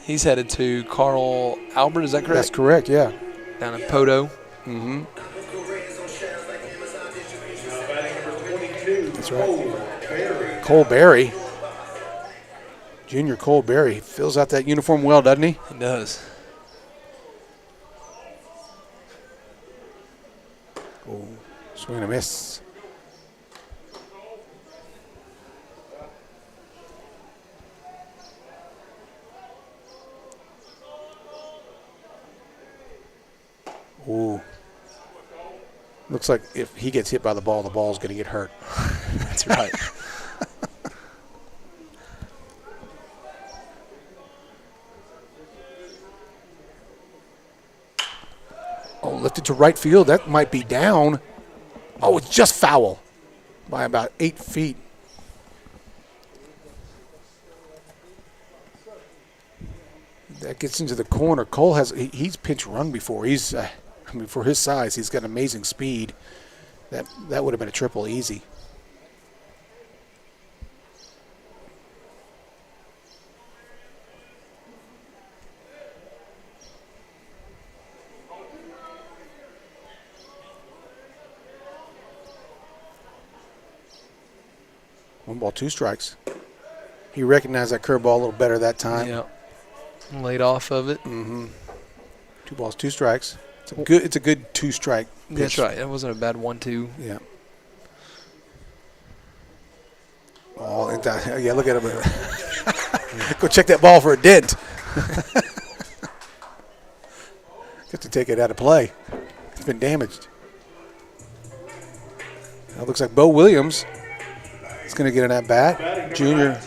He's headed to Carl Albert, is that correct? That's correct, yeah. Down in Poto. Mm-hmm. That's right. Cole Berry. Junior Cole Berry fills out that uniform well, doesn't he? He does. Oh, swing and a miss. Ooh. Looks like if he gets hit by the ball's going to get hurt. That's right. Oh, lifted to right field. That might be down. Oh, it's just foul by about 8 feet. That gets into the corner. Cole he's pinch run before. For his size, he's got amazing speed. That would have been a triple easy. One ball, 2 strikes. He recognized that curveball a little better that time. Yeah. Laid off of it. Mm-hmm. 2 balls, 2 strikes. It's a good 2-strike pitch. That's right. It wasn't a bad 1-2. Yeah. Oh, yeah, look at him. Go check that ball for a dent. Got to take it out of play. It's been damaged. Now it looks like Bo Williams is going to get an at-bat. Junior.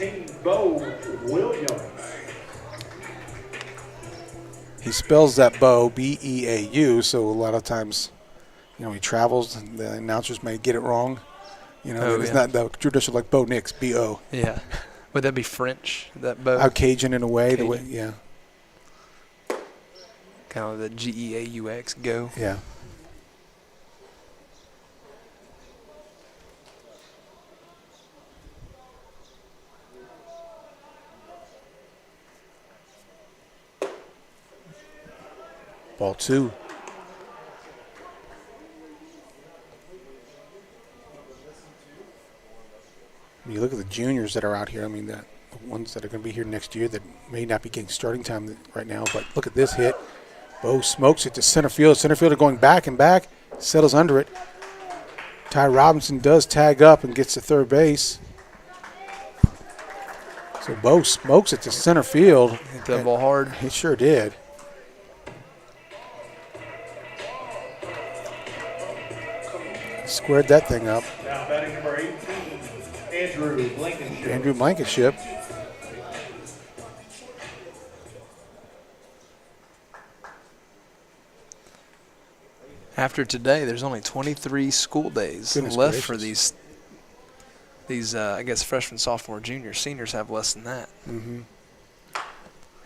Bo Williams. He spells that Bo, B-E-A-U, so a lot of times, he travels and the announcers may get it wrong. It's not the traditional like Bo Nix, B-O. Yeah. Would that be French, that Bo? Out Cajun in a way. Cajun. The way, yeah. Kind of the G-E-A-U-X, go. Yeah. Ball 2. When you look at the juniors that are out here, the ones that are going to be here next year that may not be getting starting time right now, but look at this hit. Bo smokes it to center field. Center fielder going back and back, settles under it. Ty Robinson does tag up and gets to third base. So Bo smokes it to center field. Hit that ball hard. He sure did. Squared that thing up. Now batting number 18, Andrew Blankenship. Andrew Blankenship. After today, there's only 23 school days Goodness left gracious. for these I guess freshmen, sophomore, juniors. Seniors have less than that. Mm-hmm.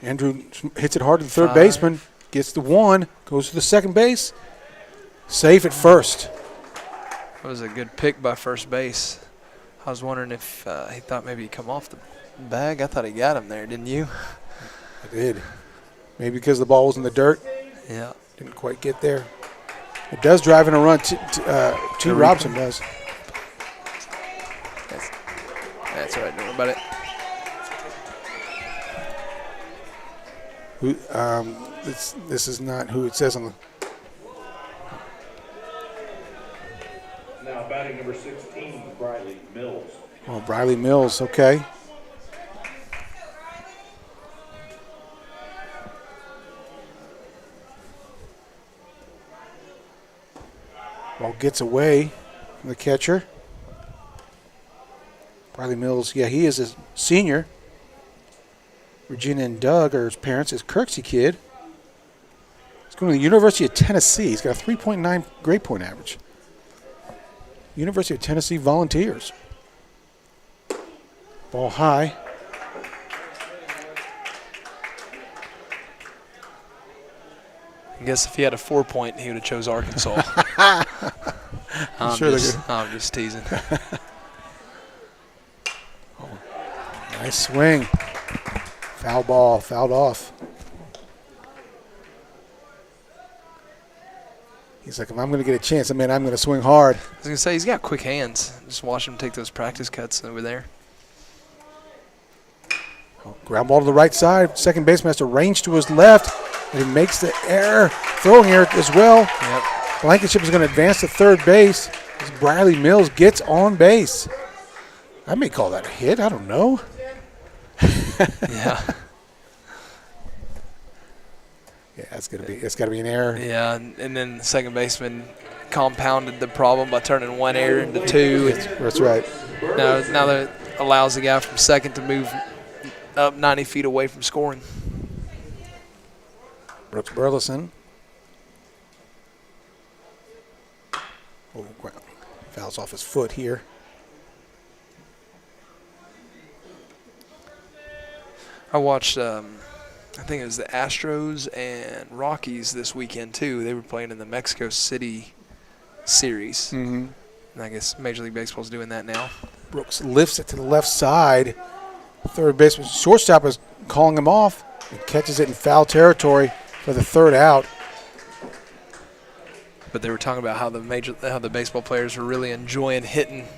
Andrew hits it hard to the third 5. baseman. Gets the 1. Goes to the second base. Safe at first. That was a good pick by first base. I was wondering if he thought maybe he'd come off the bag. I thought he got him there, didn't you? I did. Maybe because the ball was in the dirt. Yeah. Didn't quite get there. It does drive in a run. T. Robinson does. That's all right. Don't worry about it. Who? This is not who it says on the. Now batting number 16, Briley Mills. Oh, Briley Mills. Okay. Ball gets away from the catcher. Briley Mills, yeah, he is a senior. Regina and Doug are his parents. His Kirksey kid. He's going to the University of Tennessee. He's got a 3.9 grade point average. University of Tennessee Volunteers. Ball high. I guess if he had a 4-point, he would have chose Arkansas. I'm just teasing. Nice swing. Foul ball, fouled off. He's like, if I'm going to get a chance, I'm going to swing hard. I was going to say, he's got quick hands. Just watch him take those practice cuts over there. Oh, ground ball to the right side. Second baseman has to range to his left. And he makes the error, throwing error as well. Yep. Blankenship is going to advance to third base as Briley Mills gets on base. I may call that a hit. I don't know. Yeah. Yeah, it's got to be an error. Yeah, and then the second baseman compounded the problem by turning one error into two. That's right. Now that allows the guy from second to move up 90 feet away from scoring. Brooks Burleson. Oh, fouls off his foot here. I watched, I think it was the Astros and Rockies this weekend, too. They were playing in the Mexico City series. Mm-hmm. And I guess Major League Baseball is doing that now. Brooks lifts it to the left side. Third baseman, shortstop is calling him off and catches it in foul territory for the third out. But they were talking about how the baseball players were really enjoying hitting.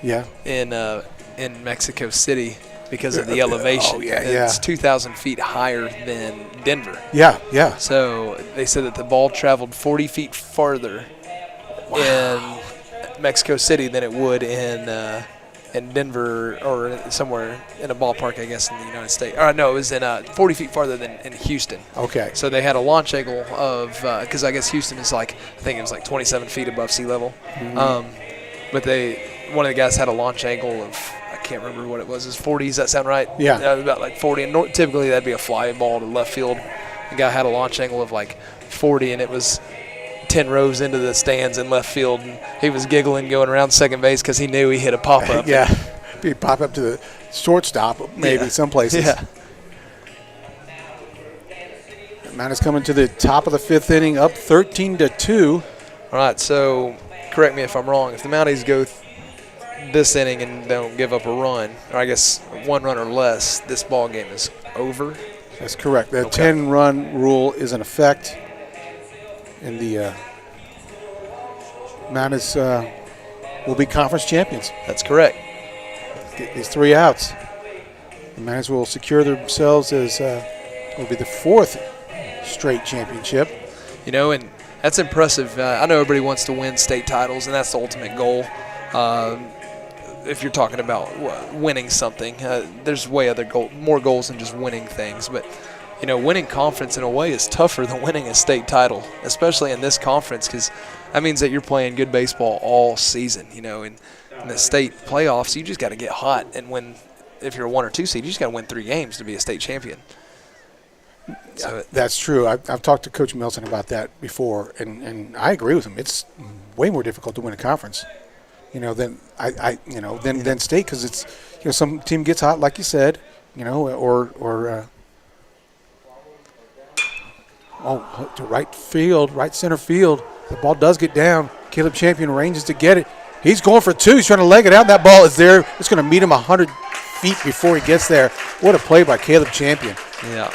Yeah. In Mexico City because of the elevation. Oh, yeah, It's 2,000 feet higher than Denver. Yeah. So they said that the ball traveled 40 feet farther in Mexico City than it would in Denver or somewhere in a ballpark, I guess, in the United States. No, it was in 40 feet farther than in Houston. Okay. So they had a launch angle of because I guess Houston is I think it was 27 feet above sea level. Mm-hmm. But one of the guys had a launch angle of, I can't remember what it was. Is 40? Does that sound right? Yeah. About 40. And typically that'd be a fly ball to left field. The guy had a launch angle of 40, and it was 10 rows into the stands in left field. And he was giggling going around second base because he knew he hit a pop-up. Yeah. He pop up to the shortstop, maybe some places. Yeah. Man is coming to the top of the fifth inning, up 13-2. All right, so correct me if I'm wrong. If the Mounties go this inning and don't give up a run, or I guess one run or less, this ball game is over. That's correct. The Okay. 10-run rule is in effect, and the Mounties will be conference champions. That's correct. Get these 3 outs. The Mounties will secure themselves as will be the 4th straight championship. And that's impressive. I know everybody wants to win state titles, and that's the ultimate goal. If you're talking about winning something, there's more goals than just winning things. But, winning conference in a way is tougher than winning a state title, especially in this conference, because that means that you're playing good baseball all season. In the state playoffs, you just got to get hot and win. If you're a 1 or 2 seed, you just got to win 3 games to be a state champion. So That's true. I've talked to Coach Milton about that before, and I agree with him. It's way more difficult to win a conference, than than state, because it's some team gets hot, like you said, to right center field. The ball does get down. Caleb Champion ranges to get it. He's going for 2. He's trying to leg it out. That ball is there. It's going to meet him 100 feet before he gets there. What a play by Caleb Champion. Yeah.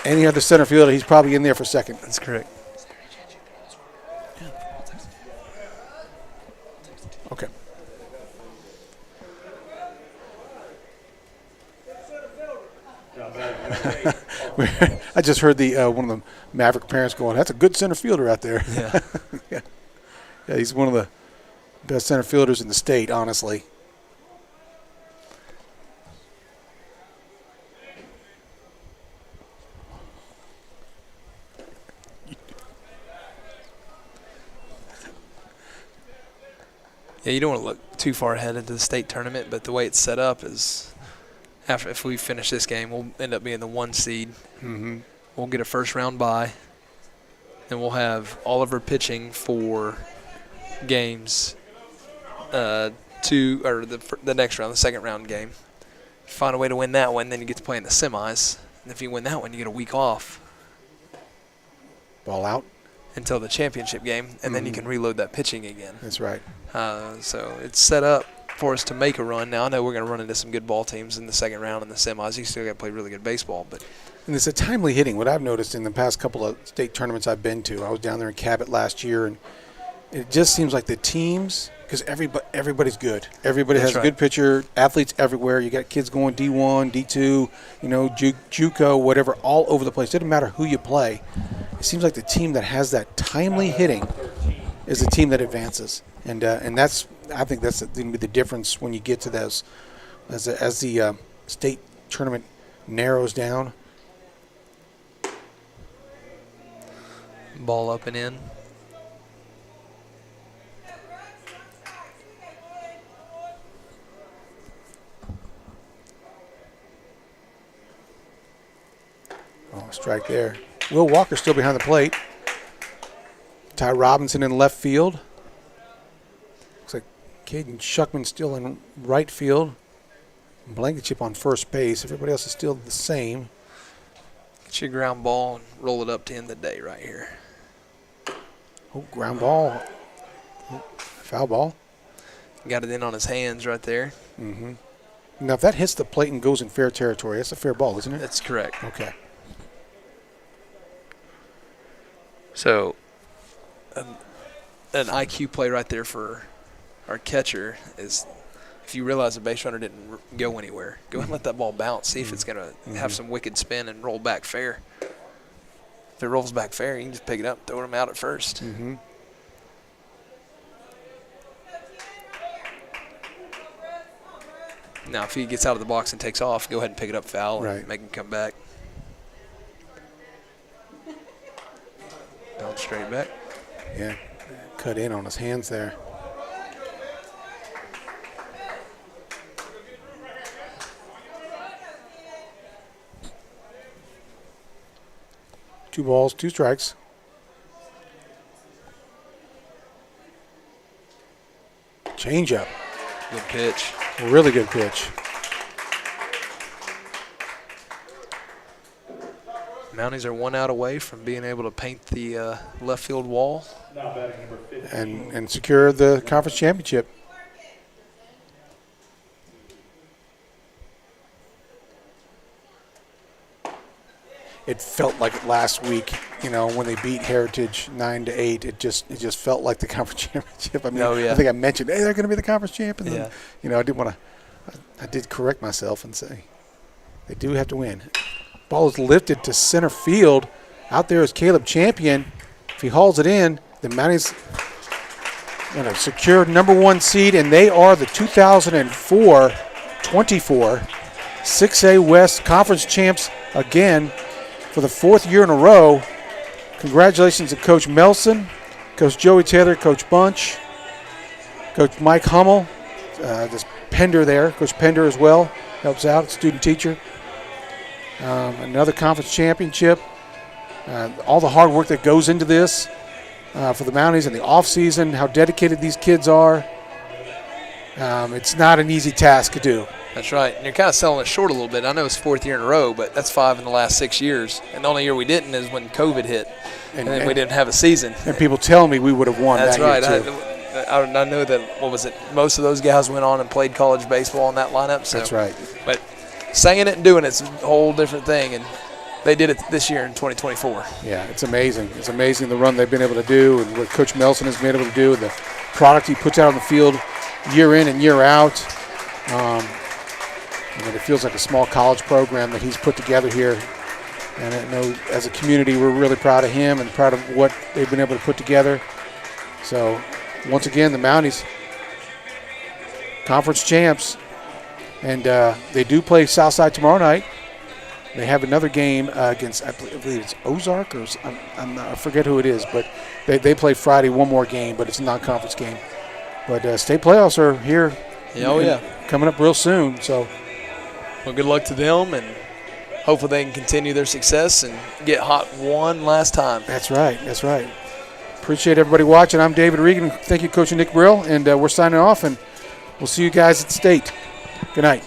Any other center fielder, he's probably in there for second. That's correct. Okay. I just heard the one of the Maverick parents going, "That's a good center fielder out there." Yeah. Yeah, he's one of the best center fielders in the state, honestly. Yeah, you don't want to look too far ahead into the state tournament, but the way it's set up is, if we finish this game, we'll end up being the 1 seed. Mm-hmm. We'll get a first-round bye, and we'll have Oliver pitching for games the next round, the second-round game. If you find a way to win that one, then you get to play in the semis. And if you win that one, you get a week off Ball out. until the championship game, and then you can reload that pitching again. That's right. So it's set up for us to make a run. Now, I know we're going to run into some good ball teams in the second round and the semis. You still got to play really good baseball. But And it's a timely hitting. What I've noticed in the past couple of state tournaments I've been to, I was down there in Cabot last year, and it just seems like the teams, because everybody's good. Everybody That's has right. a good pitcher, athletes everywhere. You got kids going D1, D2, JUCO, whatever, all over the place. It doesn't matter who you play. It seems like the team that has that timely hitting is the team that advances. And that's, I think that's going to be the difference when you get to those, as the state tournament narrows down. ball up and in. Oh, strike there. Will Walker still behind the plate. Ty Robinson in left field. Looks like Caden Shuckman still in right field. Blankenship on first base. Everybody else is still the same. Get your ground ball and roll it up to end the day right here. Oh, ground ball. Oh, foul ball. Got it in on his hands right there. Mm-hmm. Now, if that hits the plate and goes in fair territory, that's a fair ball, isn't it? That's correct. Okay. So, an IQ play right there for our catcher is, if you realize the base runner didn't go anywhere, go ahead and let that ball bounce. See if it's going to have some wicked spin and roll back fair. If it rolls back fair, you can just pick it up and throw him out at first. Mm-hmm. Now, if he gets out of the box and takes off, go ahead and pick it up foul Right. and make him come back. Bounce straight back. Yeah, cut in on his hands there. Two balls, two strikes. Changeup. Good pitch. Really good pitch. Mounties are 1 out away from being able to paint the left field wall. Now batting number 15. And secure the conference championship. It felt like last week, when they beat Heritage 9-8. It just felt like the conference championship. I mean, Oh, yeah. I think I mentioned, hey, they're going to be the conference champions. Yeah. And, I didn't want to. I did correct myself and say they do have to win. Ball is lifted to center field. Out there is Caleb Champion. If he hauls it in, the Mounties going to secure number 1 seed, and they are the 2004-24 6A West Conference champs again for the 4th year in a row. Congratulations to Coach Melson, Coach Joey Taylor, Coach Bunch, Coach Mike Hummel, this Pender there, Coach Pender as well, helps out, student teacher. Another conference championship. All the hard work that goes into this for the Mounties in the offseason, how dedicated these kids are. It's not an easy task to do. That's right. And you're kind of selling it short a little bit. I know it's 4th year in a row, but that's 5 in the last 6 years. And the only year we didn't is when COVID hit, and then we didn't have a season. And people tell me we would have won That's that right. year too. I know that, most of those guys went on and played college baseball in that lineup. So. That's right. But saying it and doing it's a whole different thing, and they did it this year in 2024. Yeah, it's amazing. It's amazing the run they've been able to do and what Coach Melson has been able to do and the product he puts out on the field year in and year out. It feels like a small college program that he's put together here And I know as a community we're really proud of him and proud of what they've been able to put together. So once again, the Mounties, conference champs, and they do play Southside tomorrow night. They have another game against, I believe it's Ozark, or I forget who it is, but they play Friday one more game, but it's a non-conference game. But state playoffs are here. Coming up real soon. So, well, good luck to them, and hopefully they can continue their success and get hot one last time. That's right. That's right. Appreciate everybody watching. I'm David Regan. Thank you, Coach Nick Brill, and we're signing off, and we'll see you guys at state. Good night.